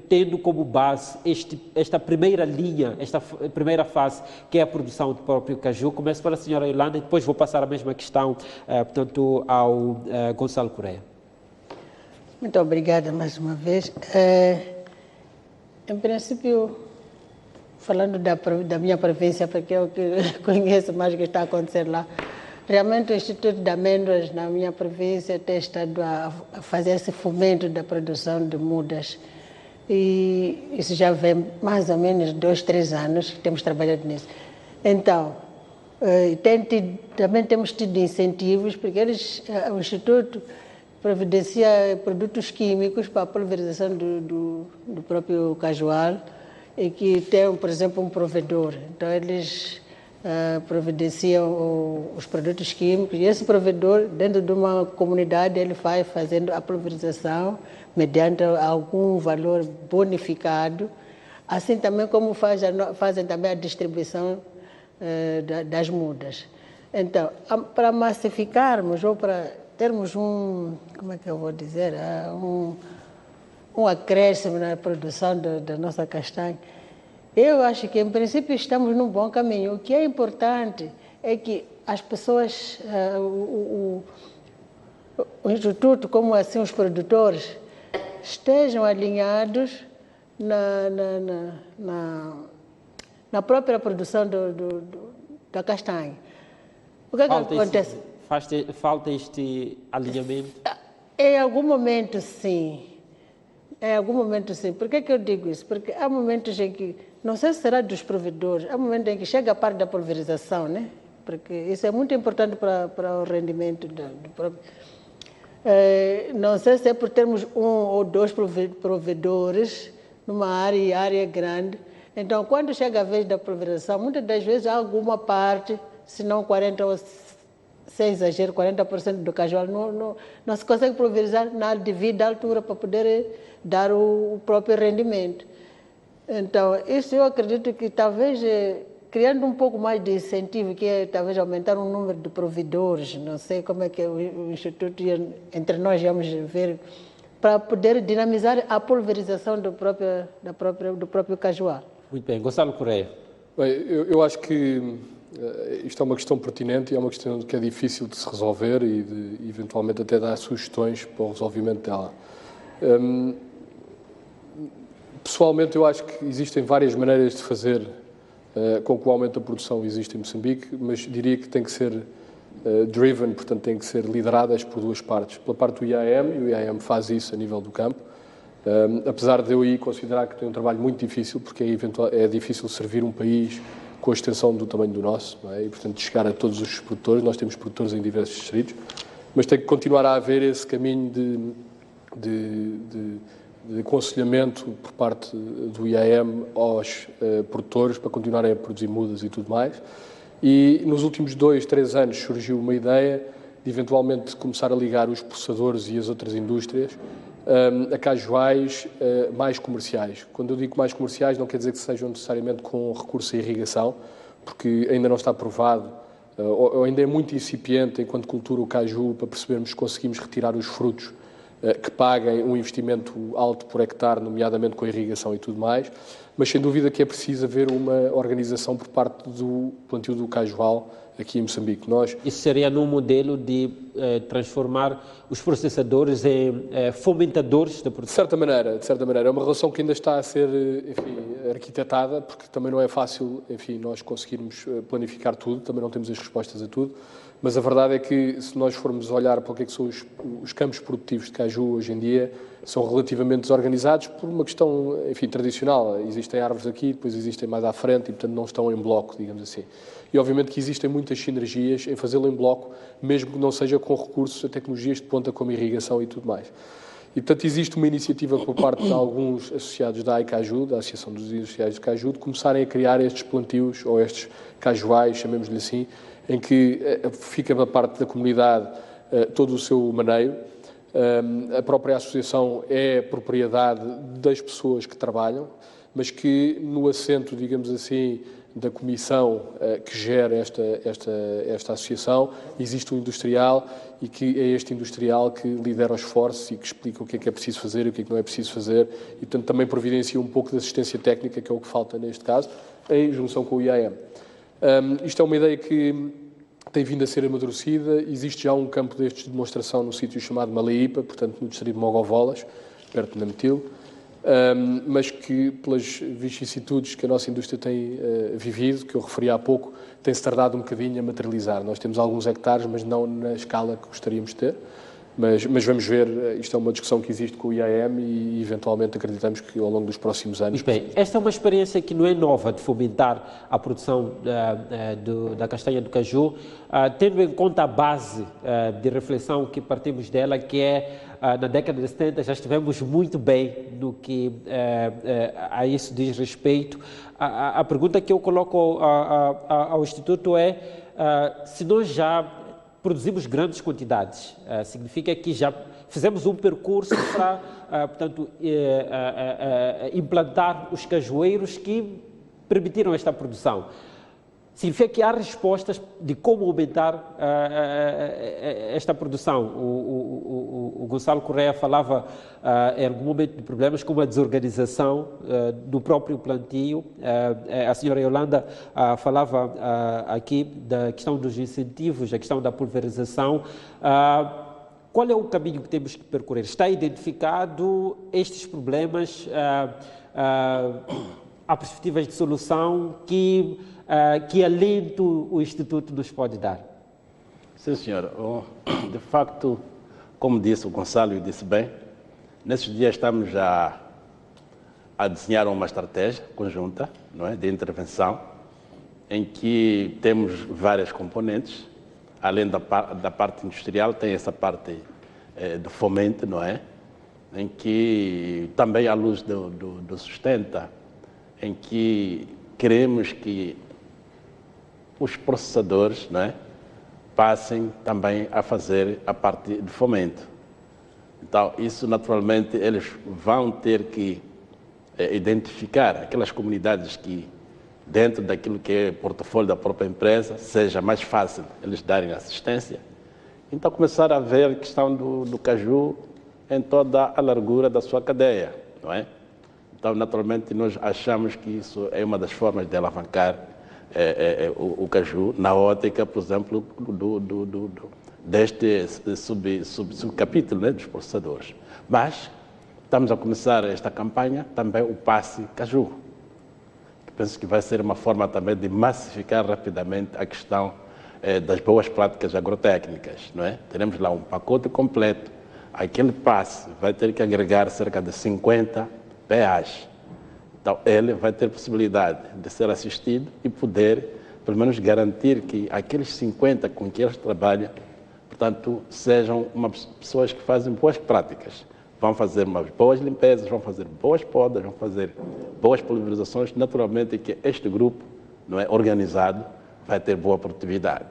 tendo como base esta primeira linha, esta primeira fase, que é a produção do próprio caju. Começo pela senhora Yolanda e depois vou passar a mesma questão, portanto, ao Gonçalo Correia. Muito obrigada mais uma vez. Em princípio, falando da minha província, porque eu que conheço mais o que está a acontecer lá, realmente o Instituto de Amêndoas na minha província tem estado a fazer esse fomento da produção de mudas. E isso já vem mais ou menos 2, 3 anos que temos trabalhado nisso. Então, também temos tido incentivos, porque o Instituto providencia produtos químicos para a pulverização do próprio cajual e que tem, por exemplo, um provedor. Então, eles providenciam os produtos químicos e esse provedor, dentro de uma comunidade, ele vai fazendo a pulverização mediante algum valor bonificado, assim também como fazem também a distribuição das mudas. Então, para massificarmos ou para termos como é que eu vou dizer, um acréscimo na produção da nossa castanha, eu acho que, em princípio, estamos num bom caminho. O que é importante é que as pessoas, o Instituto, como assim os produtores, estejam alinhados na própria produção da castanha. O que é que acontece? Falta este alinhamento? Em algum momento, sim. Em algum momento, sim. Por que eu digo isso? Porque há momentos em que, não sei se será dos provedores, há momentos em que chega a parte da pulverização, né? Porque isso é muito importante para o rendimento do próprio. Não sei se é por termos 1 ou 2 provedores numa área grande. Então, quando chega a vez da pulverização, muitas das vezes há alguma parte, se não 40% ou, sem exagero, 40% do cajual não se consegue pulverizar na devida altura para poder dar o próprio rendimento. Então, isso eu acredito que talvez criando um pouco mais de incentivo, que é talvez aumentar o número de provedores, não sei como é que o Instituto, entre nós vamos ver, para poder dinamizar a pulverização do próprio cajual. Muito bem. Gonçalo Correia. Bem, eu acho que isto é uma questão pertinente e é uma questão que é difícil de se resolver e de, eventualmente, até dar sugestões para o resolvimento dela. Pessoalmente, eu acho que existem várias maneiras de fazer com que o aumento da produção existe em Moçambique, mas diria que tem que ser driven, portanto, tem que ser lideradas por 2 partes. Pela parte do IAM, e o IAM faz isso a nível do campo, apesar de eu aí considerar que tem um trabalho muito difícil, porque é difícil servir um país com a extensão do tamanho do nosso, não é? E, portanto, chegar a todos os produtores. Nós temos produtores em diversos distritos, mas tem que continuar a haver esse caminho de aconselhamento por parte do IAM aos produtores para continuarem a produzir mudas e tudo mais. E nos últimos 2, 3 anos surgiu uma ideia de eventualmente começar a ligar os processadores e as outras indústrias a cajuais mais comerciais. Quando eu digo mais comerciais, não quer dizer que sejam necessariamente com recurso à irrigação, porque ainda não está provado, ou ainda é muito incipiente enquanto cultura o caju, para percebermos se conseguimos retirar os frutos que paguem um investimento alto por hectare, nomeadamente com a irrigação e tudo mais, mas sem dúvida que é preciso haver uma organização por parte do plantio do cajual aqui em Moçambique. Isso seria num modelo de transformar os processadores em fomentadores da produção? De certa maneira. É uma relação que ainda está a ser, enfim, arquitetada, porque também não é fácil, enfim, nós conseguirmos planificar tudo, também não temos as respostas a tudo, mas a verdade é que se nós formos olhar para o que é que são os campos produtivos de caju hoje em dia, são relativamente desorganizados por uma questão, enfim, tradicional. Existem árvores aqui, depois existem mais à frente e, portanto, não estão em bloco, digamos assim. E, obviamente, que existem muitas sinergias em fazê-lo em bloco, mesmo que não seja com recursos a tecnologias de ponta como irrigação e tudo mais. E, portanto, existe uma iniciativa por parte de alguns associados da AICAJU, da Associação dos Industriais de Caju, de começarem a criar estes plantios, ou estes cajuais, chamemos-lhe assim, em que fica da parte da comunidade todo o seu maneio. A própria associação é propriedade das pessoas que trabalham, mas que no assento, digamos assim, da comissão que gera esta associação, existe um industrial e que é este industrial que lidera os esforços e que explica o que é preciso fazer e o que é que não é preciso fazer e, portanto, também providencia um pouco de assistência técnica, que é o que falta neste caso, em junção com o IAM. Isto é uma ideia que tem vindo a ser amadurecida. Existe já um campo destes de demonstração no sítio chamado Maleípa, portanto, no distrito de Mogovolas, perto de Nametil, mas que, pelas vicissitudes que a nossa indústria tem vivido, que eu referi há pouco, tem-se tardado um bocadinho a materializar. Nós temos alguns hectares, mas não na escala que gostaríamos de ter. Mas vamos ver, isto é uma discussão que existe com o IAM e eventualmente acreditamos que ao longo dos próximos anos... Bem, esta é uma experiência que não é nova de fomentar a produção da castanha do caju, tendo em conta a base de reflexão que partimos dela, que é na década de 70 já estivemos muito bem no que a isso diz respeito. A pergunta que eu coloco ao Instituto é se nós já produzimos grandes quantidades, significa que já fizemos um percurso para, portanto, implantar os cajueiros que permitiram esta produção. Significa que há respostas de como aumentar esta produção. O Gonçalo Correia falava em algum momento de problemas como a desorganização do próprio plantio. A senhora Yolanda falava aqui da questão dos incentivos, a questão da pulverização. Qual é o caminho que temos que percorrer? Está identificado estes problemas? Há perspectivas de solução que alento o Instituto nos pode dar? Sim, senhora. De facto, como disse o Gonçalo e disse bem, nesses dias estamos a desenhar uma estratégia conjunta, não é, de intervenção, em que temos várias componentes. Além da parte industrial, tem essa parte de fomento, não é? Em que também à luz do sustenta, em que queremos que os processadores, não é, passem também a fazer a parte de fomento. Então, isso naturalmente eles vão ter que identificar aquelas comunidades que, dentro daquilo que é o portfólio da própria empresa, seja mais fácil eles darem assistência. Então, começar a ver a questão do caju em toda a largura da sua cadeia, não é? Então, naturalmente, nós achamos que isso é uma das formas de alavancar o caju na ótica, por exemplo, deste subcapítulo, né, dos processadores. Mas estamos a começar esta campanha também o passe caju. Penso que vai ser uma forma também de massificar rapidamente a questão das boas práticas agrotécnicas, não é? Teremos lá um pacote completo. Aquele passe vai ter que agregar cerca de 50 PAs. Então, ele vai ter possibilidade de ser assistido e poder, pelo menos, garantir que aqueles 50 com que eles trabalham, portanto, sejam pessoas que fazem boas práticas. Vão fazer umas boas limpezas, vão fazer boas podas, vão fazer boas pulverizações. Naturalmente que este grupo, não é, organizado, vai ter boa produtividade.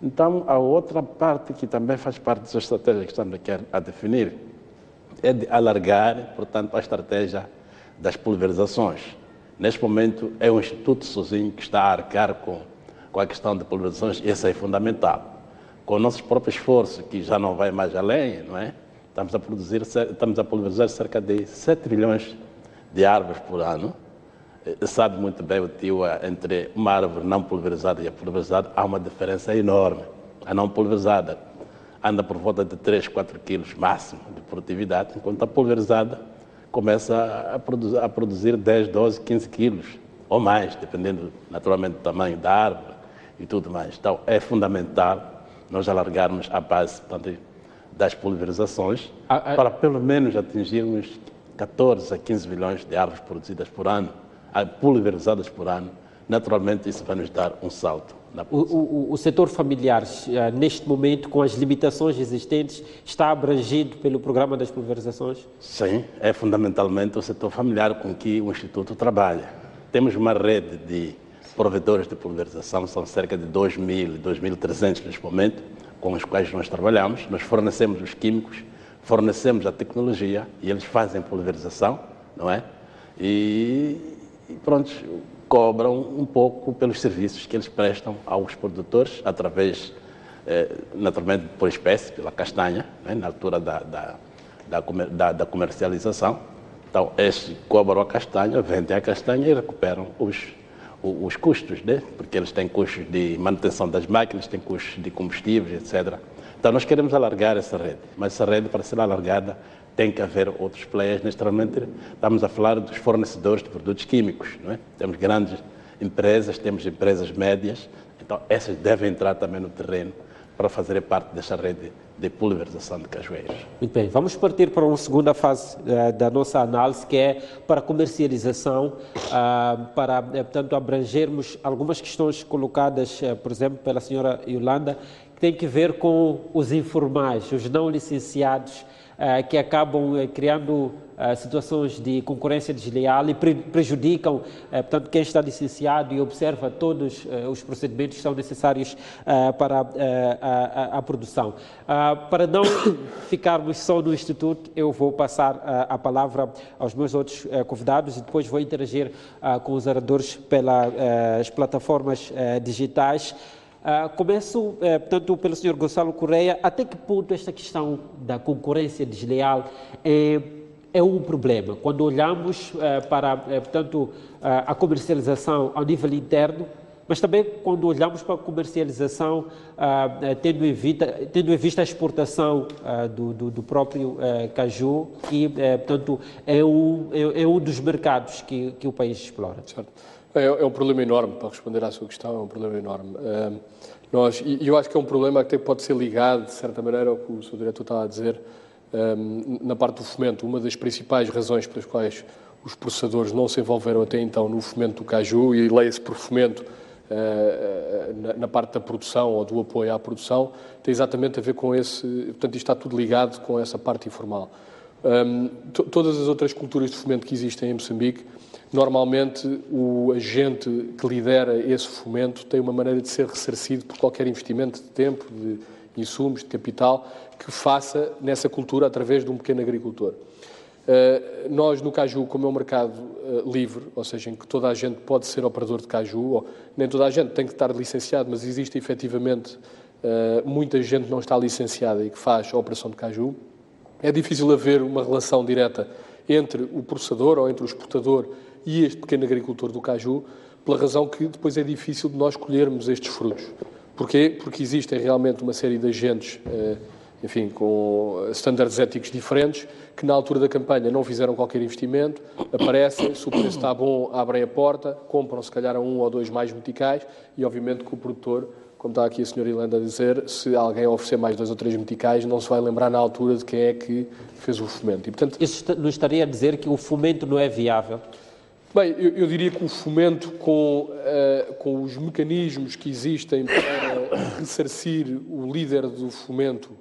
Então, a outra parte que também faz parte dessa estratégia que estamos aqui a definir é de alargar, portanto, a estratégia das pulverizações. Neste momento, é o Instituto sozinho que está a arcar com a questão de pulverizações, e isso é fundamental. Com o nosso próprio esforço, que já não vai mais além, não é? Estamos a pulverizar cerca de 7 milhões de árvores por ano. Sabe muito bem o tio, entre uma árvore não pulverizada e a pulverizada, há uma diferença enorme. A não pulverizada anda por volta de 3, 4 quilos máximo de produtividade, enquanto a pulverizada começa a produzir 10, 12, 15 quilos ou mais, dependendo naturalmente do tamanho da árvore e tudo mais. Então é fundamental nós alargarmos a base, portanto, das pulverizações para pelo menos atingirmos 14 a 15 milhões de árvores produzidas por ano, pulverizadas por ano. Naturalmente isso vai nos dar um salto. O setor familiar, neste momento, com as limitações existentes, está abrangido pelo programa das pulverizações? Sim, é fundamentalmente o setor familiar com que o Instituto trabalha. Temos uma rede de provedores de pulverização, são cerca de 2.000, 2.300 neste momento, com os quais nós trabalhamos. Nós fornecemos os químicos, fornecemos a tecnologia e eles fazem pulverização, não é? E pronto, cobram um pouco pelos serviços que eles prestam aos produtores, através, naturalmente, por espécie, pela castanha, né, na altura da comercialização. Então, estes cobram a castanha, vendem a castanha e recuperam os custos, né? Porque eles têm custos de manutenção das máquinas, têm custos de combustíveis, etc. Então, nós queremos alargar essa rede, mas essa rede, para ser alargada, tem que haver outros players. Naturalmente, estamos a falar dos fornecedores de produtos químicos, não é? Temos grandes empresas, temos empresas médias, então essas devem entrar também no terreno para fazer parte dessa rede de pulverização de cajueiros. Muito bem, vamos partir para uma segunda fase da nossa análise, que é para a comercialização, para, portanto, abrangermos algumas questões colocadas, por exemplo, pela senhora Yolanda, que tem que ver com os informais, os não licenciados, que acabam criando situações de concorrência desleal e prejudicam, portanto, quem está licenciado e observa todos os procedimentos que são necessários para a produção. Para não ficarmos só no Instituto, eu vou passar a palavra aos meus outros convidados e depois vou interagir com os oradores pelas plataformas digitais. Começo, portanto, pelo Sr. Gonçalo Correia. Até que ponto esta questão da concorrência desleal é um problema? Quando olhamos para, portanto, a comercialização ao nível interno, mas também quando olhamos para a comercialização, tendo em vista a exportação do próprio caju, que, portanto, é um dos mercados que o país explora. Certo. É um problema enorme, para responder à sua questão, é um problema enorme. Eu acho que é um problema que até pode ser ligado, de certa maneira, ao que o Sr. Diretor estava a dizer, na parte do fomento. Uma das principais razões pelas quais os processadores não se envolveram até então no fomento do caju, e leia-se por fomento na parte da produção ou do apoio à produção, tem exatamente a ver com esse... Portanto, isto está tudo ligado com essa parte informal. Todas as outras culturas de fomento que existem em Moçambique, normalmente o agente que lidera esse fomento tem uma maneira de ser ressarcido por qualquer investimento de tempo, de insumos, de capital, que faça nessa cultura através de um pequeno agricultor. Nós, no caju, como é um mercado livre, ou seja, em que toda a gente pode ser operador de caju, ou nem toda a gente tem que estar licenciado, mas existe efetivamente muita gente que não está licenciada e que faz a operação de caju, é difícil haver uma relação direta entre o processador ou entre o exportador e este pequeno agricultor do caju, pela razão que depois é difícil de nós colhermos estes frutos. Porquê? Porque existem realmente uma série de agentes, enfim, com estándares éticos diferentes, que na altura da campanha não fizeram qualquer investimento, aparecem, se o preço está bom, abrem a porta, compram se calhar a 1 ou 2 mais meticais e obviamente que o produtor, como está aqui a senhora Yolanda a dizer, se alguém oferecer mais 2 ou 3 meticais, não se vai lembrar na altura de quem é que fez o fomento. E, portanto, isso não estaria a dizer que o fomento não é viável? Bem, eu diria que o fomento com os mecanismos que existem para ressarcir o líder do fomento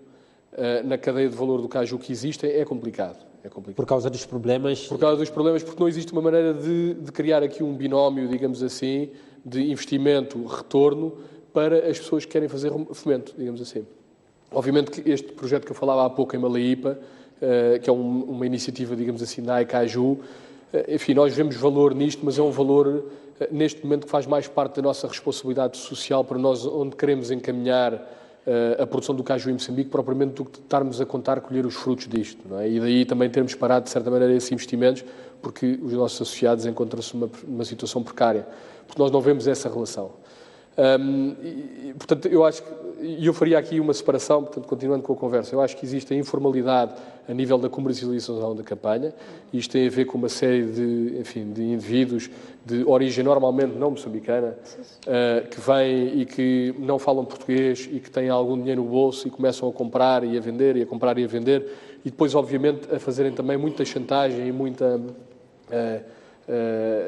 na cadeia de valor do caju que existem é complicado. Por causa dos problemas? Por causa dos problemas, porque não existe uma maneira de criar aqui um binómio, digamos assim, de investimento-retorno para as pessoas que querem fazer fomento, digamos assim. Obviamente que este projeto que eu falava há pouco em Malaípa, que é uma iniciativa, digamos assim, da Aicaju, enfim, nós vemos valor nisto, mas é um valor, neste momento, que faz mais parte da nossa responsabilidade social para nós, onde queremos encaminhar a produção do caju em Moçambique, propriamente do que estarmos a contar colher os frutos disto, não é? E daí também termos parado, de certa maneira, esses investimentos, porque os nossos associados encontram-se numa situação precária, porque nós não vemos essa relação. Portanto, eu acho que eu faria aqui uma separação, portanto, continuando com a conversa, eu acho que existe a informalidade a nível da comercialização da campanha. Isto tem a ver com uma série de, enfim, de indivíduos de origem normalmente não moçambicana, que vêm e que não falam português e que têm algum dinheiro no bolso e começam a comprar e a vender, e a comprar e a vender, e depois, obviamente, a fazerem também muita chantagem e muita...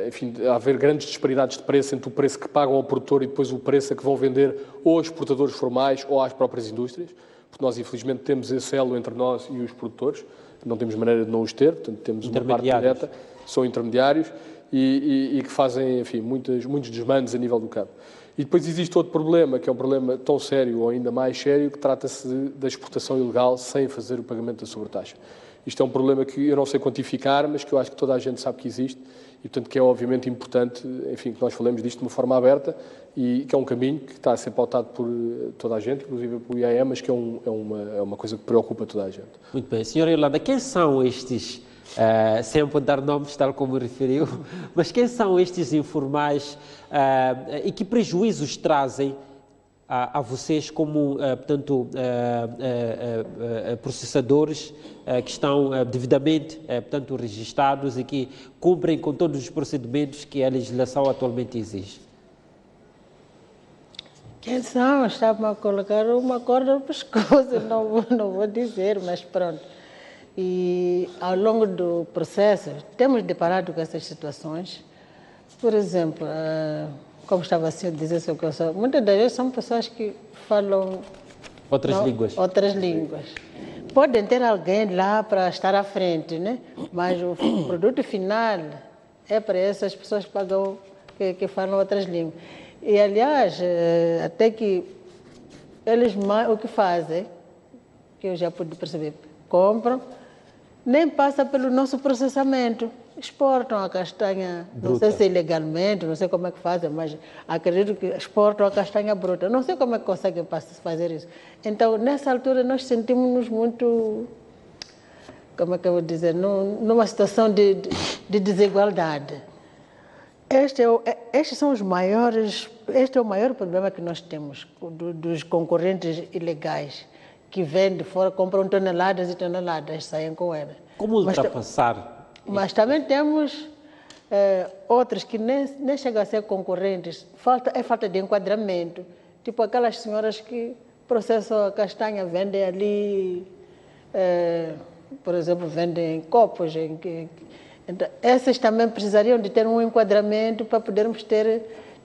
enfim, a haver grandes disparidades de preço entre o preço que pagam ao produtor e depois o preço a que vão vender ou aos exportadores formais ou às próprias indústrias, porque nós, infelizmente, temos esse elo entre nós e os produtores, não temos maneira de não os ter, portanto, temos uma parte direta, são intermediários e que fazem, enfim, muitos desmandos a nível do campo. E depois existe outro problema, que é um problema tão sério ou ainda mais sério, que trata-se da exportação ilegal sem fazer o pagamento da sobretaxa. Isto é um problema que eu não sei quantificar, mas que eu acho que toda a gente sabe que existe e, portanto, que é obviamente importante, enfim, que nós falemos disto de uma forma aberta e que é um caminho que está a ser pautado por toda a gente, inclusive pelo IAM, mas que é uma coisa que preocupa toda a gente. Muito bem. Senhora Yolanda, quem são estes, sem apontar nomes, tal como referiu, mas quem são estes informais e que prejuízos trazem a vocês como, portanto, processadores que estão devidamente, portanto, registrados e que cumprem com todos os procedimentos que a legislação atualmente exige? Quem são? Estava-me a colocar uma corda no pescoço, não vou dizer, mas pronto. E ao longo do processo, temos deparado com essas situações. Por exemplo, como estava assim a dizer, muitas das vezes são pessoas que falam outras línguas. Podem ter alguém lá para estar à frente, né? Mas o produto final é para essas pessoas que pagam, que falam outras línguas. E, aliás, até que eles o que fazem, que eu já pude perceber, compram, nem passa pelo nosso processamento. Exportam a castanha, bruta. Não sei se ilegalmente, não sei como é que fazem, mas acredito que exportam a castanha bruta. Não sei como é que conseguem fazer isso. Então, nessa altura, nós sentimos-nos muito, como é que eu vou dizer, numa situação de desigualdade. Estes são os maiores, este é o maior problema que nós temos dos concorrentes ilegais, que vêm de fora, compram toneladas e toneladas, saem com elas. Como ultrapassar? Mas também temos outros que nem chegam a ser concorrentes. É falta de enquadramento. Tipo aquelas senhoras que processam a castanha, vendem ali, por exemplo, vendem copos. Então, essas também precisariam de ter um enquadramento para podermos ter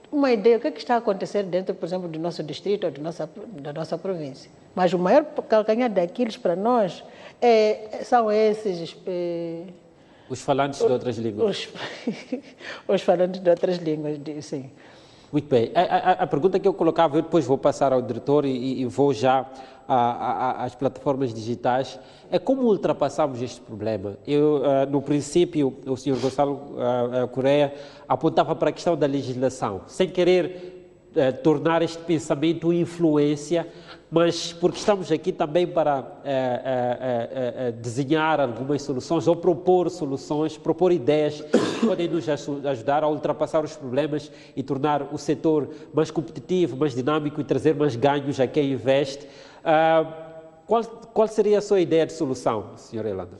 uma ideia do que está a acontecer dentro, por exemplo, do nosso distrito ou da nossa província. Mas o maior calcanhar daqueles para nós são esses... os falantes de outras línguas. Os falantes de outras línguas, sim. Muito bem. A pergunta que eu colocava, eu depois vou passar ao diretor e vou já às plataformas digitais, é como ultrapassamos este problema. No princípio, o Sr. Gonçalo Correia apontava para a questão da legislação, sem querer tornar este pensamento influência, mas porque estamos aqui também para desenhar algumas soluções ou propor soluções, propor ideias que podem nos ajudar a ultrapassar os problemas e tornar o setor mais competitivo, mais dinâmico e trazer mais ganhos a quem investe. Qual seria a sua ideia de solução, Sra. Yolanda?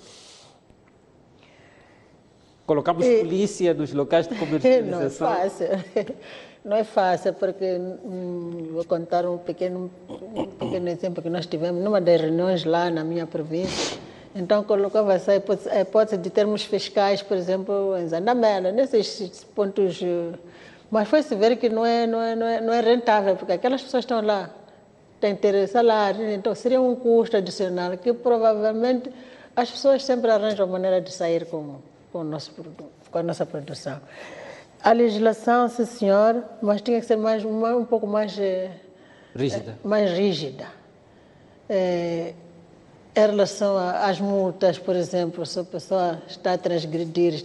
Colocamos polícia nos locais de comercialização? Não é fácil. Não é fácil, porque vou contar um pequeno exemplo que nós tivemos numa das reuniões lá na minha província. Então, colocava-se a hipótese de termos fiscais, por exemplo, em Zandamela, nesses pontos. Mas foi-se ver que não é rentável, porque aquelas pessoas estão lá, têm que ter salário, então seria um custo adicional que provavelmente as pessoas sempre arranjam maneira de sair com a nossa produção. A legislação, sim senhor, mas tinha que ser um pouco mais rígida. Em relação às multas, por exemplo, se a pessoa está a transgredir,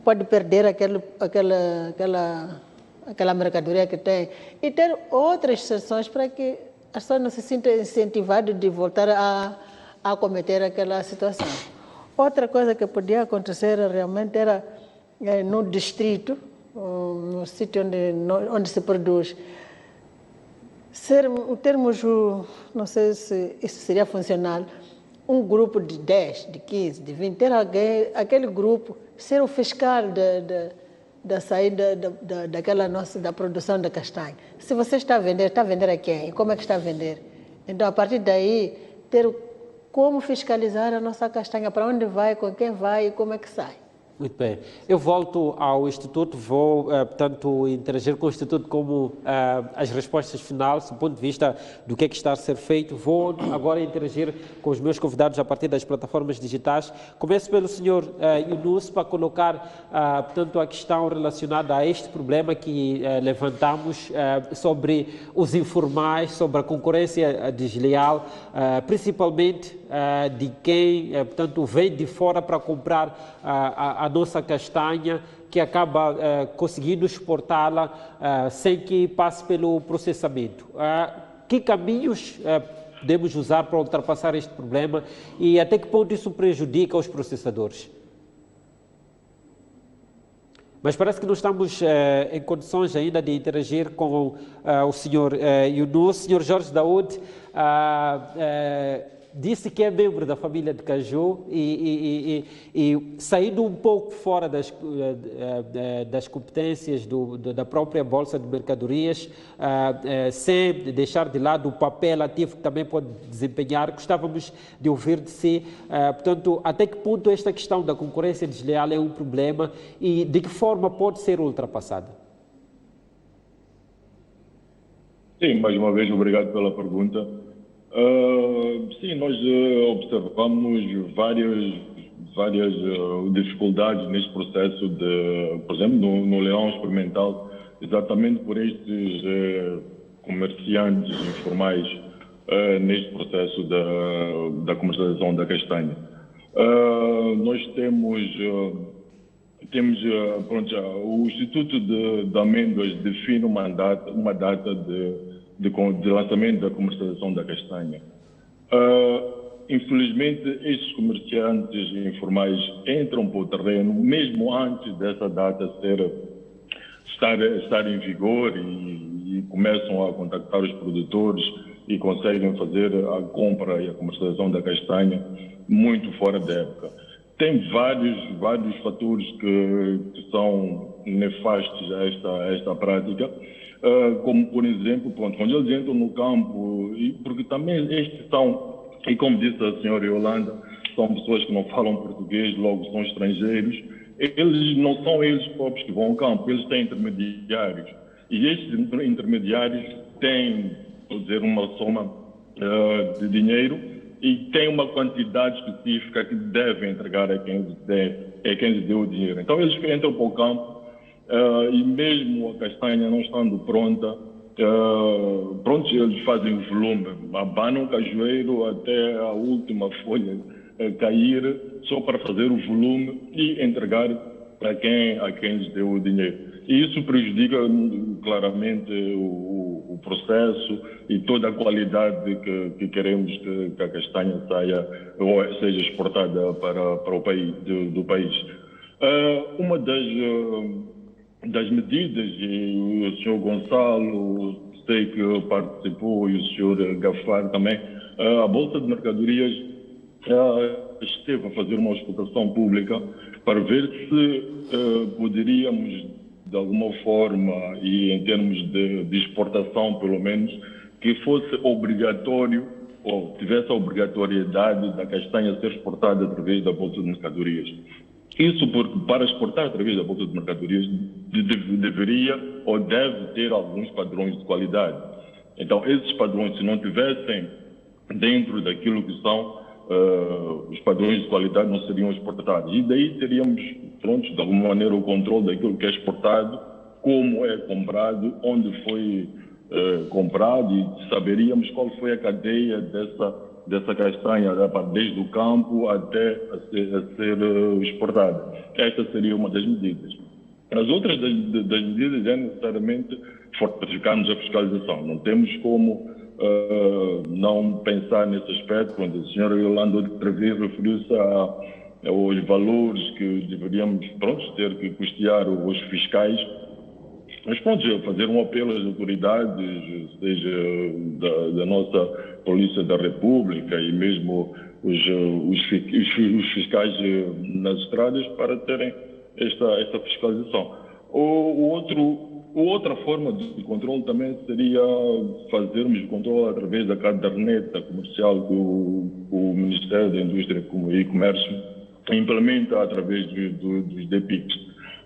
pode perder aquela mercadoria que tem, e ter outras exceções para que as pessoas não se sintam incentivadas de voltar a cometer aquela situação. Outra coisa que podia acontecer realmente era no distrito, no sítio onde se produz, termos, não sei se isso seria funcional, um grupo de 10, de 15, de 20, ter alguém, aquele grupo, ser o fiscal da saída da produção da castanha. Se você está a vender a quem? E como é que está a vender? Então, a partir daí, ter como fiscalizar a nossa castanha, para onde vai, com quem vai e como é que sai. Muito bem. Eu volto ao Instituto, vou, portanto, interagir com o Instituto como as respostas finais, do ponto de vista do que é que está a ser feito. Vou agora interagir com os meus convidados a partir das plataformas digitais. Começo pelo Sr. Yunus para colocar, portanto, a questão relacionada a este problema que levantamos sobre os informais, sobre a concorrência desleal, principalmente de quem, portanto, vem de fora para comprar a nossa castanha, que acaba conseguindo exportá-la sem que passe pelo processamento. Que caminhos podemos usar para ultrapassar este problema e até que ponto isso prejudica os processadores? Mas parece que não estamos em condições ainda de interagir com o Sr. Yunus. O Sr. Jorge Daoud disse que é membro da família de Caju e saindo um pouco fora das competências da própria Bolsa de Mercadorias, sem deixar de lado o papel ativo que também pode desempenhar, gostávamos de ouvir de si, portanto, até que ponto esta questão da concorrência desleal é um problema e de que forma pode ser ultrapassada? Sim, mais uma vez, obrigado pela pergunta. Sim, nós observamos várias dificuldades neste processo de, por exemplo, no leilão experimental, exatamente por estes comerciantes informais neste processo da comercialização da castanha. Nós temos pronto, o Instituto de Amêndoas define uma data de lançamento da comercialização da castanha. Infelizmente, estes comerciantes informais entram para o terreno mesmo antes dessa data estar em vigor e começam a contactar os produtores e conseguem fazer a compra e a comercialização da castanha muito fora da época. Tem vários fatores que são nefastos a esta prática. Como, por exemplo, quando eles entram no campo, porque também estes são, e como disse a senhora Yolanda, são pessoas que não falam português, logo são estrangeiros, eles não são eles próprios que vão ao campo, eles têm intermediários. E estes intermediários têm, vou dizer, uma soma de dinheiro e têm uma quantidade específica que devem entregar a quem lhes deu o dinheiro. Então eles entram para o campo, e mesmo a castanha não estando pronta, eles fazem o volume, abanam o cajueiro até a última folha cair, só para fazer o volume e entregar a quem lhes deu o dinheiro. E isso prejudica claramente o processo e toda a qualidade que queremos que a castanha saia ou seja exportada para o país, do país. Uma das medidas, e o Sr. Gonçalo, sei que participou, e o Sr. Gafar também, a Bolsa de Mercadorias esteve a fazer uma auscultação pública para ver se poderíamos, de alguma forma, e em termos de exportação pelo menos, que fosse obrigatório, ou tivesse a obrigatoriedade da castanha ser exportada através da Bolsa de Mercadorias. Isso porque, para exportar através da Bolsa de Mercadorias, deveria ou deve ter alguns padrões de qualidade. Então, esses padrões, se não tivessem dentro daquilo que são os padrões de qualidade, não seriam exportados. E daí teríamos, pronto, de alguma maneira, o controle daquilo que é exportado, como é comprado, onde foi comprado, e saberíamos qual foi a cadeia dessa castanha, desde o campo até a ser exportada. Esta seria uma das medidas. As outras das medidas é necessariamente fortificarmos a fiscalização. Não temos como não pensar nesse aspecto, quando a senhora Yolanda outra vez referiu-se aos valores que deveríamos ter que custear os fiscais. Mas pronto, fazer um apelo às autoridades, seja da nossa Polícia da República e mesmo os fiscais nas estradas para terem esta fiscalização. Outra forma de controle também seria fazermos o controle através da caderneta comercial que o Ministério da Indústria e Comércio implementa através dos DPICs.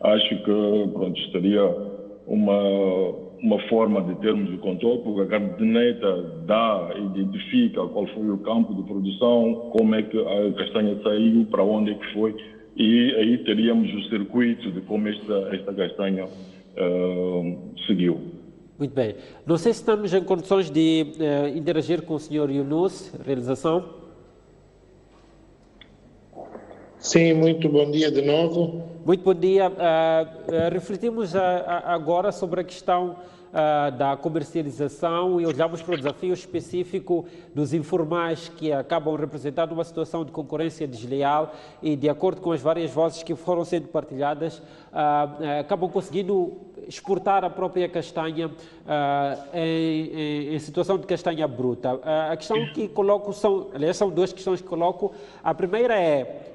Acho que pronto, estaria uma forma de termos o controle, porque a caderneta identifica qual foi o campo de produção, como é que a castanha saiu, para onde é que foi, e aí teríamos o circuito de como esta castanha seguiu. Muito bem. Não sei se estamos em condições de interagir com o Sr. Yunus, realização. Sim, muito bom dia de novo. Muito bom dia. Refletimos agora sobre a questão da comercialização e olhamos para o desafio específico dos informais que acabam representando uma situação de concorrência desleal e, de acordo com as várias vozes que foram sendo partilhadas, acabam conseguindo exportar a própria castanha em situação de castanha bruta. A questão que coloco são duas questões que coloco. A primeira é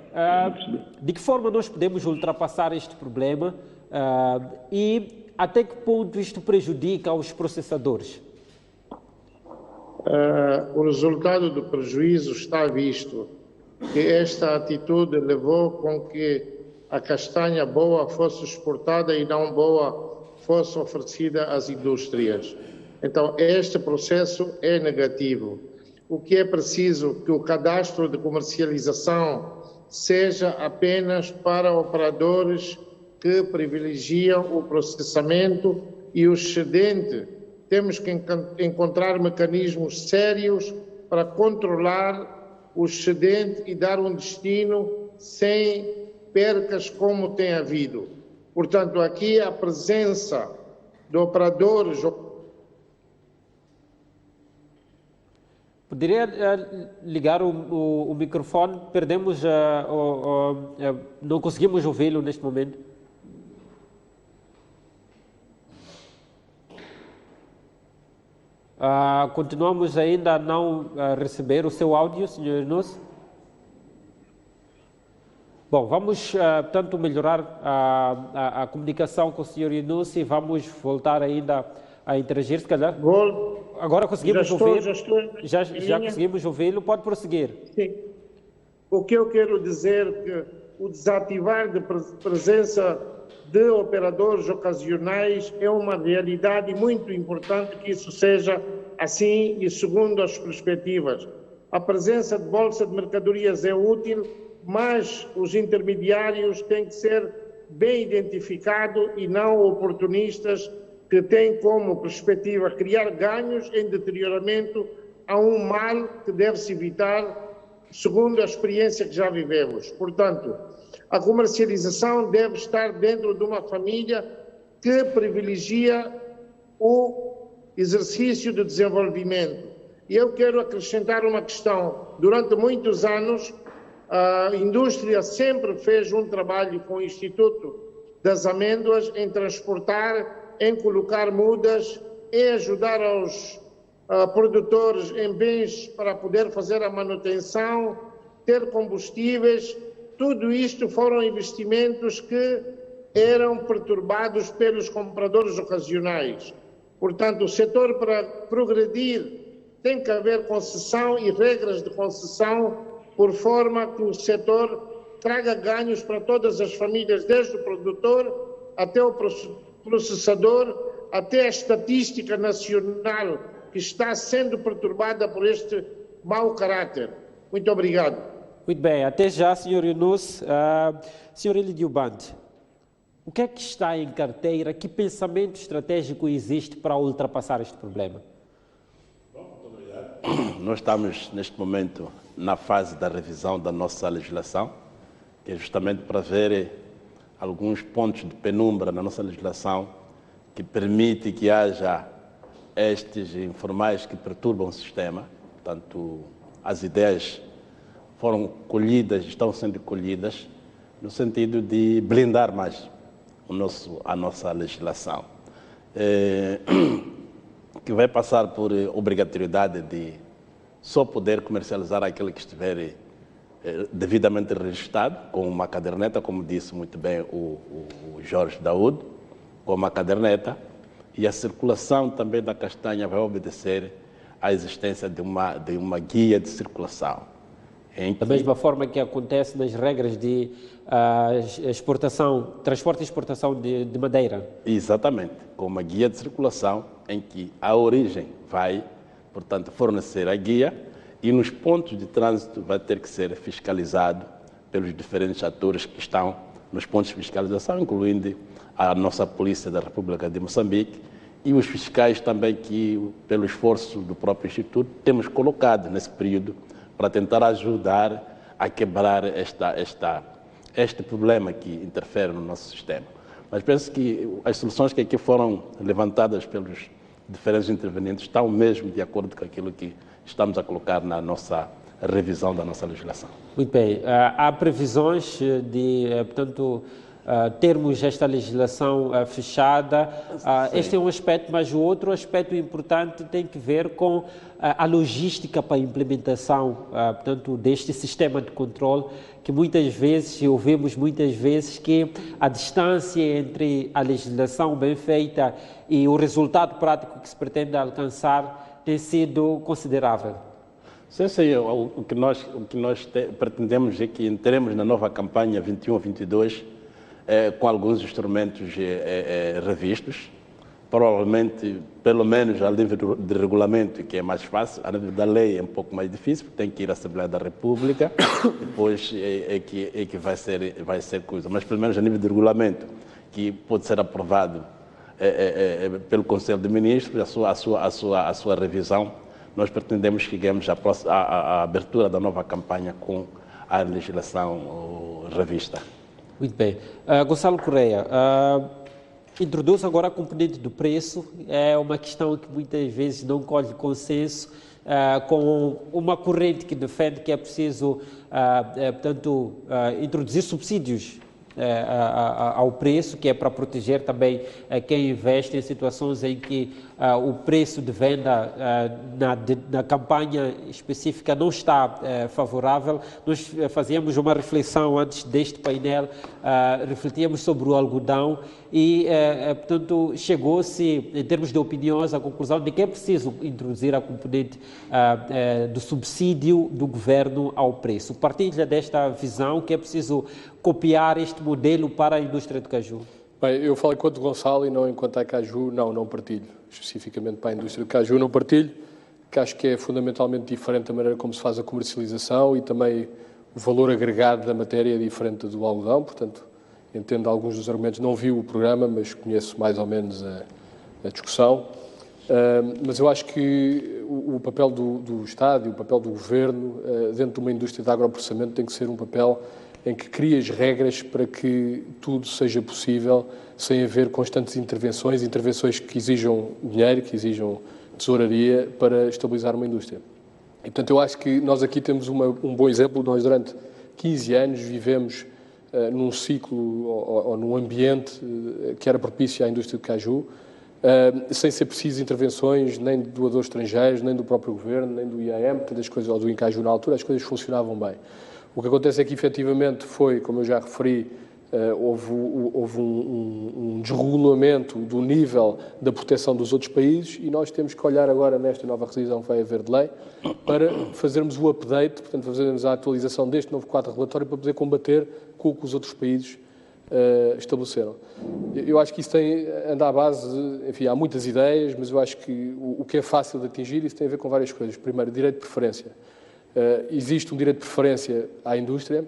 de que forma nós podemos ultrapassar este problema e até que ponto isto prejudica os processadores? O resultado do prejuízo está visto, que esta atitude levou com que a castanha boa fosse exportada e não boa fosse oferecida às indústrias. Então, este processo é negativo. O que é preciso que o cadastro de comercialização seja apenas para operadores que privilegiam o processamento e o excedente. Temos que encontrar mecanismos sérios para controlar o excedente e dar um destino sem percas como tem havido. Portanto, aqui a presença de operadores... Poderia ligar o microfone? Perdemos, não conseguimos ouvi-lo neste momento. Continuamos ainda a não receber o seu áudio, Sr. Yunus. Bom, vamos, portanto, melhorar a comunicação com o Sr. Yunus e vamos voltar ainda a interagir, se calhar. Agora conseguimos ouvir. Já conseguimos ouvi-lo. Pode prosseguir. Sim. O que eu quero dizer é que o desativar de presença de operadores ocasionais é uma realidade muito importante que isso seja assim e segundo as perspectivas. A presença de bolsa de mercadorias é útil, mas os intermediários têm que ser bem identificados e não oportunistas que têm como perspectiva criar ganhos em deterioramento a um mal que deve-se evitar, segundo a experiência que já vivemos. Portanto, a comercialização deve estar dentro de uma família que privilegia o exercício de desenvolvimento. E eu quero acrescentar uma questão. Durante muitos anos, a indústria sempre fez um trabalho com o Instituto das Amêndoas em transportar, em colocar mudas, em ajudar aos produtores em bens para poder fazer a manutenção, ter combustíveis. Tudo isto foram investimentos que eram perturbados pelos compradores ocasionais. Portanto, o setor, para progredir, tem que haver concessão e regras de concessão por forma que o setor traga ganhos para todas as famílias, desde o produtor até o processador, até a estatística nacional que está sendo perturbada por este mau caráter. Muito obrigado. Muito bem, até já, Sr. Yunus. Sr. Elidio Bande, o que é que está em carteira, que pensamento estratégico existe para ultrapassar este problema? Muito obrigado. Nós estamos, neste momento, na fase da revisão da nossa legislação, que é justamente para ver alguns pontos de penumbra na nossa legislação que permite que haja estes informais que perturbam o sistema. Portanto, as ideias foram colhidas, estão sendo colhidas, no sentido de blindar mais a nossa legislação. que vai passar por obrigatoriedade de só poder comercializar aquele que estiver devidamente registrado, com uma caderneta, como disse muito bem o Jorge Daúde, com uma caderneta, e a circulação também da castanha vai obedecer à existência de uma guia de circulação. Da mesma forma que acontece nas regras de exportação, transporte e exportação de madeira. Exatamente, com uma guia de circulação em que a origem vai, portanto, fornecer a guia e nos pontos de trânsito vai ter que ser fiscalizado pelos diferentes atores que estão nos pontos de fiscalização, incluindo a nossa Polícia da República de Moçambique e os fiscais também que, pelo esforço do próprio Instituto, temos colocado nesse período para tentar ajudar a quebrar este problema que interfere no nosso sistema. Mas penso que as soluções que aqui foram levantadas pelos diferentes intervenientes estão mesmo de acordo com aquilo que estamos a colocar na nossa revisão da nossa legislação. Muito bem. Há previsões de, portanto, termos esta legislação fechada. Este é um aspecto, mas o outro aspecto importante tem que ver com a logística para a implementação, portanto, deste sistema de controle, que muitas vezes, e ouvimos muitas vezes, que a distância entre a legislação bem feita e o resultado prático que se pretende alcançar tem sido considerável. Sim, o que nós pretendemos é que entremos na nova campanha 21-22 com alguns instrumentos revistos, provavelmente, pelo menos a nível de regulamento, que é mais fácil, a nível da lei é um pouco mais difícil, porque tem que ir à Assembleia da República, depois é que vai ser coisa, mas pelo menos a nível de regulamento, que pode ser aprovado pelo Conselho de Ministros, a sua revisão, nós pretendemos que cheguemos à abertura da nova campanha com a legislação revista. Muito bem. Gonçalo Correia, introduz agora a componente do preço. É uma questão que muitas vezes não colhe consenso, com uma corrente que defende que é preciso, portanto, introduzir subsídios ao preço, que é para proteger também quem investe em situações em que o preço de venda na campanha específica não está favorável. Nós fazíamos uma reflexão antes deste painel, refletíamos sobre o algodão e, portanto, chegou-se, em termos de opiniões, à conclusão de que é preciso introduzir a componente do subsídio do governo ao preço. Partilha desta visão que é preciso copiar este modelo para a indústria de caju? Bem, eu falo enquanto Gonçalo e não enquanto a caju, não partilho. Especificamente para a indústria de caju, não partilho, que acho que é fundamentalmente diferente a maneira como se faz a comercialização e também o valor agregado da matéria é diferente do algodão, portanto, entendo alguns dos argumentos, não vi o programa, mas conheço mais ou menos a discussão. Mas eu acho que o papel do Estado e o papel do Governo dentro de uma indústria de agroprocessamento tem que ser um papel em que cria as regras para que tudo seja possível sem haver constantes intervenções que exijam dinheiro, que exijam tesouraria para estabilizar uma indústria. E, portanto, eu acho que nós aqui temos um bom exemplo. Nós, durante 15 anos, vivemos num ciclo ou num ambiente que era propício à indústria do caju, sem ser preciso intervenções nem de doadores estrangeiros, nem do próprio Governo, nem do IAM, ou do Incaju na altura, as coisas funcionavam bem. O que acontece é que, efetivamente, foi, como eu já referi, houve um desregulamento do nível da proteção dos outros países e nós temos que olhar agora nesta nova revisão que vai haver de lei para fazermos o update, portanto, fazermos a atualização deste novo quadro regulatório para poder combater com o que os outros países estabeleceram. Eu acho que isso anda à base, enfim, há muitas ideias, mas eu acho que o que é fácil de atingir, isso tem a ver com várias coisas. Primeiro, direito de preferência. Existe um direito de preferência à indústria,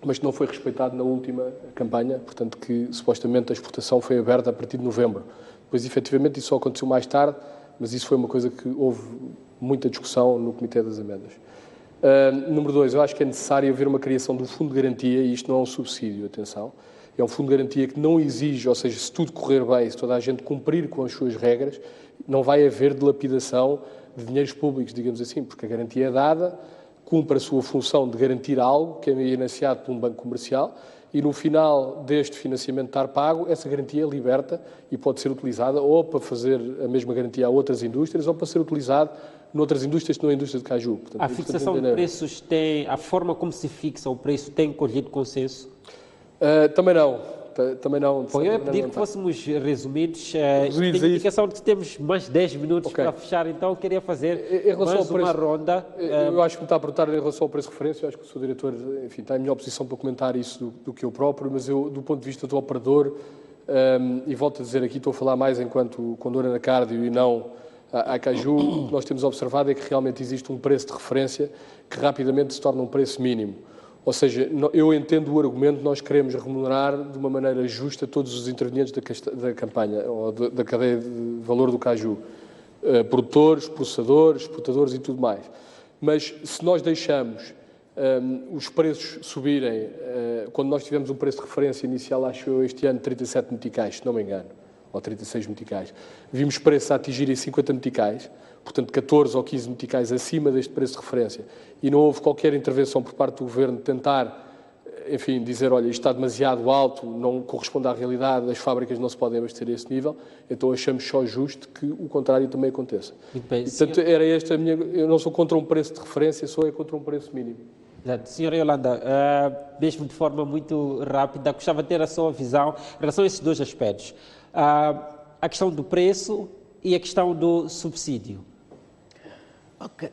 mas que não foi respeitado na última campanha, portanto que supostamente a exportação foi aberta a partir de novembro. Depois, efetivamente, isso só aconteceu mais tarde, mas isso foi uma coisa que houve muita discussão no Comitê das Emendas. Número 2, eu acho que é necessário haver uma criação de um fundo de garantia, e isto não é um subsídio, atenção, é um fundo de garantia que não exige, ou seja, se tudo correr bem, se toda a gente cumprir com as suas regras, não vai haver dilapidação de dinheiros públicos, digamos assim, porque a garantia é dada, cumpre a sua função de garantir algo que é enunciado por um banco comercial e no final deste financiamento estar pago, essa garantia é liberta e pode ser utilizada ou para fazer a mesma garantia a outras indústrias ou para ser utilizado noutras indústrias que não é a indústria de caju. Portanto, a fixação de preços tem, a forma como se fixa o preço tem colhido consenso? Também não. Eu ia pedir que fôssemos resumidos. Tenho a indicação de que temos mais 10 minutos para fechar, então eu queria fazer mais uma ronda. Eu acho que me está a perguntar em relação ao preço de referência, eu acho que o Sr. Diretor, enfim, está em melhor posição para comentar isso do que eu próprio, mas eu, do ponto de vista do operador, e volto a dizer aqui, estou a falar mais enquanto condor anacárdio e não a caju, o que nós temos observado é que realmente existe um preço de referência que rapidamente se torna um preço mínimo. Ou seja, eu entendo o argumento de nós queremos remunerar de uma maneira justa todos os intervenientes da campanha, ou da cadeia de valor do caju. Produtores, processadores, exportadores e tudo mais. Mas se nós deixamos os preços subirem, quando nós tivemos um preço de referência inicial, acho eu, este ano, 37 meticais, se não me engano, ou 36 meticais, vimos preços a atingirem 50 meticais, portanto 14 ou 15 meticais acima deste preço de referência, e não houve qualquer intervenção por parte do Governo de tentar, enfim, dizer, olha, isto está demasiado alto, não corresponde à realidade, as fábricas não se podem abastecer a esse nível, então achamos só justo que o contrário também aconteça. Muito bem, e, portanto, era esta a minha... Eu não sou contra um preço de referência, sou contra um preço mínimo. Senhora Yolanda, mesmo de forma muito rápida, gostava de ter a sua visão em relação a esses dois aspectos. A questão do preço e a questão do subsídio. Ok.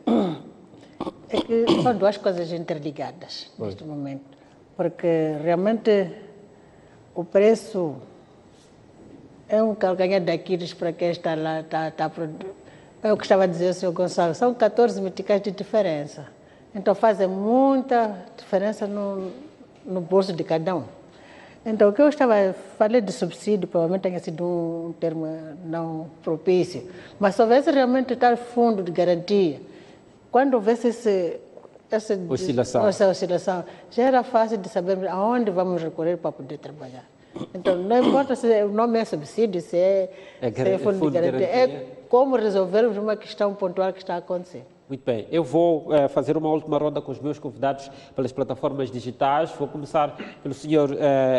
É que são duas coisas interligadas neste momento, porque realmente o preço é um calcanhar daqueles para quem está lá, eu gostava de dizer ao Sr. Gonçalo, são 14 meticais de diferença, então fazem muita diferença no bolso de cada um. Então, o que eu falei de subsídio, provavelmente tenha sido um termo não propício, mas se houvesse realmente tal fundo de garantia, quando houvesse essa oscilação, já era fácil de saber aonde vamos recorrer para poder trabalhar. Então, não importa se o nome é subsídio, se é fundo de garantia, é como resolvermos uma questão pontual que está a acontecer. Muito bem, eu vou fazer uma última ronda com os meus convidados pelas plataformas digitais. Vou começar pelo Sr.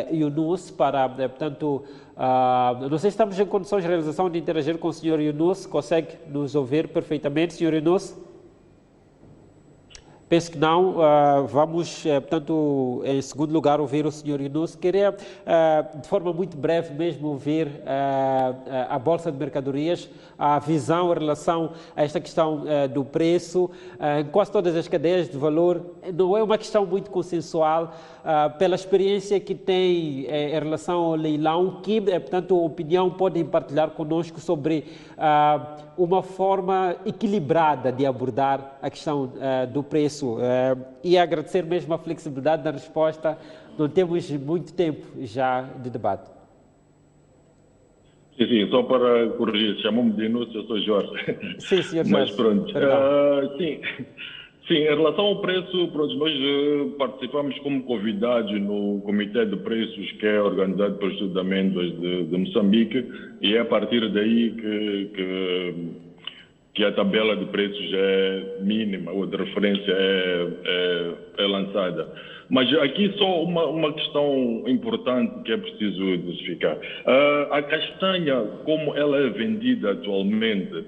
Yunus para, portanto, não sei se estamos em condições de realização de interagir com o Sr. Yunus. Consegue nos ouvir perfeitamente, Sr. Yunus? Penso que não. Vamos, portanto, em segundo lugar, ouvir o Sr. Yunus. Queria, de forma muito breve mesmo, ouvir a Bolsa de Mercadorias, a visão em relação a esta questão do preço. Em quase todas as cadeias de valor, não é uma questão muito consensual, pela experiência que tem em relação ao leilão, que, portanto, a opinião podem partilhar conosco sobre uma forma equilibrada de abordar a questão do preço. E agradecer mesmo a flexibilidade da resposta. Não temos muito tempo já de debate. Sim, só para corrigir, chamou-me de Inúcio, eu sou Jorge. Sim, senhor Jorge. Mas pronto. Sim, em relação ao preço, pronto, nós participamos como convidados no Comitê de Preços, que é organizado pelo Instituto de Amêndoas de Moçambique, e é a partir daí que a tabela de preços é mínima, ou de referência é lançada. Mas aqui só uma questão importante que é preciso identificar. A castanha, como ela é vendida atualmente,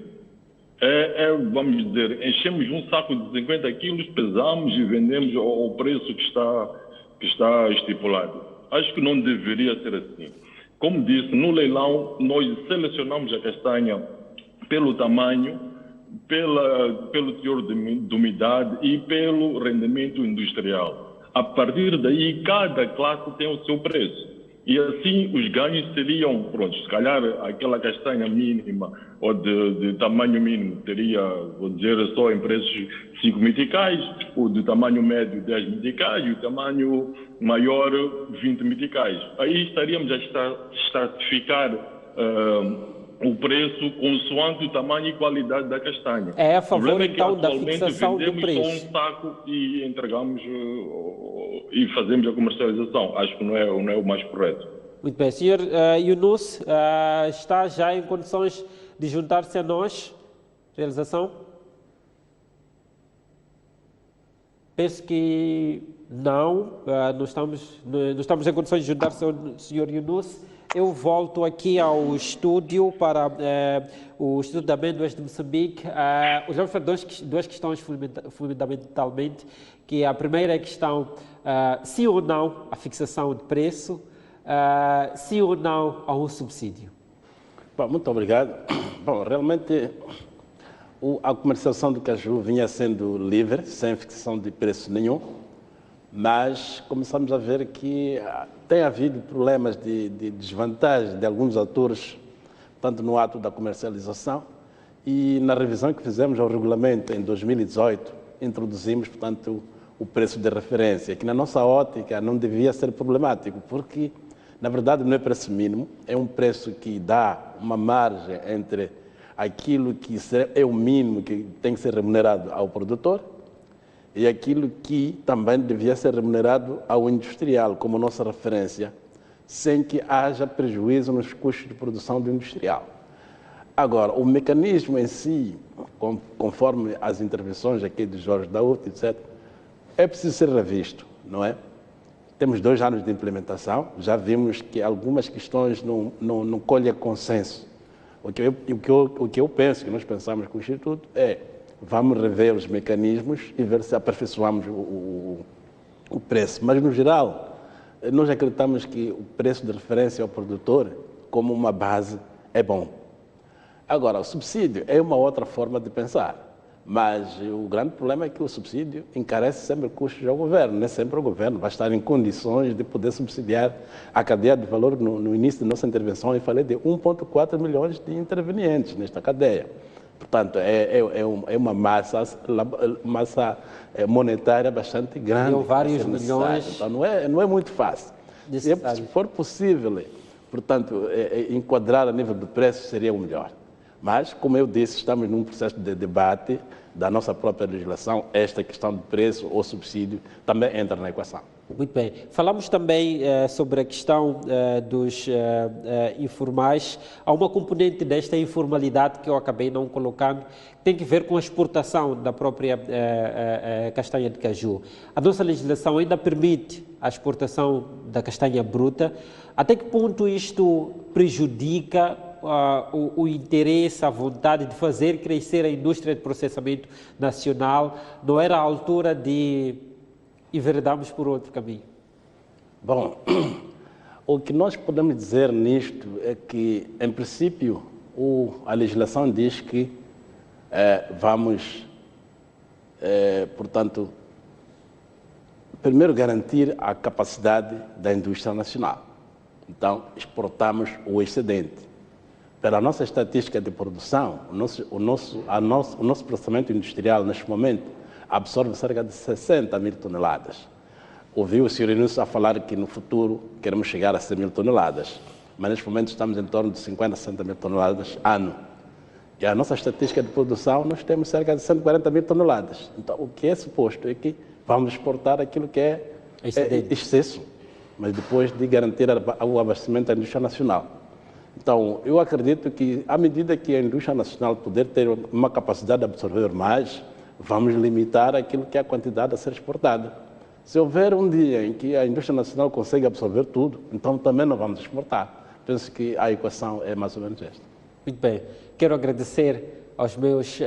vamos dizer, enchemos um saco de 50 quilos, pesamos e vendemos ao preço que está estipulado. Acho que não deveria ser assim. Como disse, no leilão nós selecionamos a castanha pelo tamanho, pelo teor de umidade e pelo rendimento industrial. A partir daí, cada classe tem o seu preço. E assim, os ganhos seriam, pronto, se calhar aquela castanha mínima ou de tamanho mínimo teria, vou dizer, só em preços 5 meticais, o de tamanho médio 10 meticais e o tamanho maior 20 meticais. Aí estaríamos a estratificar o preço consoante o tamanho e qualidade da castanha. É a favor, então, da fixação do preço. Vendemos só um saco e entregamos e fazemos a comercialização. Acho que não é o mais correto. Muito bem. Sr. Yunus, está já em condições de juntar-se a nós? Realização? Penso que não, não estamos em condições de ajudar o Sr. Yunus. Eu volto aqui ao estúdio para o Instituto de Amêndoas de Moçambique. Os vamos para duas questões fundamentalmente, que a primeira é a questão, sim ou não a fixação de preço, sim ou não a um subsídio. Bom, muito obrigado. Bom, realmente a comercialização do caju vinha sendo livre, sem fixação de preço nenhum, mas começamos a ver que tem havido problemas de desvantagem de alguns atores, tanto no ato da comercialização e na revisão que fizemos ao regulamento em 2018, introduzimos, portanto, o preço de referência, que na nossa ótica não devia ser problemático, porque, na verdade, não é preço mínimo, é um preço que dá uma margem entre aquilo que é o mínimo que tem que ser remunerado ao produtor e aquilo que também devia ser remunerado ao industrial, como nossa referência, sem que haja prejuízo nos custos de produção do industrial. Agora, o mecanismo em si, conforme as intervenções aqui de Jorge Daúde, etc., é preciso ser revisto, não é? Temos 2 anos de implementação, já vimos que algumas questões não colhem consenso. O que eu penso, que nós pensamos com o Instituto, é vamos rever os mecanismos e ver se aperfeiçoamos o preço. Mas, no geral, nós acreditamos que o preço de referência ao produtor, como uma base, é bom. Agora, o subsídio é uma outra forma de pensar. Mas o grande problema é que o subsídio encarece sempre custos ao governo. Nem sempre o governo vai estar em condições de poder subsidiar a cadeia de valor. No início da nossa intervenção, eu falei de 1,4 milhões de intervenientes nesta cadeia. Portanto, é uma massa monetária bastante grande. Deu vários milhões. Então, não é muito fácil. Se for possível, portanto, enquadrar a nível do preço, seria o melhor. Mas, como eu disse, estamos num processo de debate da nossa própria legislação. Esta questão de preço ou subsídio também entra na equação. Muito bem. Falamos também sobre a questão dos informais. Há uma componente desta informalidade que eu acabei não colocando, que tem que ver com a exportação da própria castanha de caju. A nossa legislação ainda permite a exportação da castanha bruta. Até que ponto isto prejudica o interesse, a vontade de fazer crescer a indústria de processamento nacional? Não era a altura de enveredarmos por outro caminho? Bom, o que nós podemos dizer nisto é que, em princípio, a legislação diz que vamos, portanto, primeiro garantir a capacidade da indústria nacional. Então, exportamos o excedente. Pela nossa estatística de produção, o nosso processamento industrial, neste momento, absorve cerca de 60 mil toneladas. Ouviu o Sr. Yunus a falar que no futuro queremos chegar a 100 mil toneladas, mas neste momento estamos em torno de 50, 60 mil toneladas ano. E a nossa estatística de produção, nós temos cerca de 140 mil toneladas. Então, o que é suposto é que vamos exportar aquilo que é excesso, mas depois de garantir o abastecimento da indústria nacional. Então, eu acredito que, à medida que a indústria nacional puder ter uma capacidade de absorver mais, vamos limitar aquilo que é a quantidade a ser exportada. Se houver um dia em que a indústria nacional consegue absorver tudo, então também não vamos exportar. Penso que a equação é mais ou menos esta. Muito bem. Quero agradecer aos meus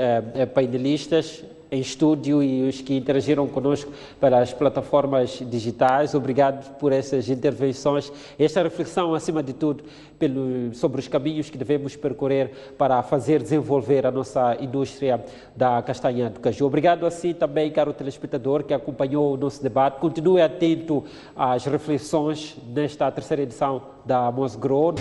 painelistas em estúdio e os que interagiram conosco pelas plataformas digitais. Obrigado por essas intervenções, esta reflexão, acima de tudo, sobre os caminhos que devemos percorrer para fazer desenvolver a nossa indústria da castanha do caju. Obrigado a si também, caro telespectador, que acompanhou o nosso debate. Continue atento às reflexões nesta terceira edição da Mosgrow.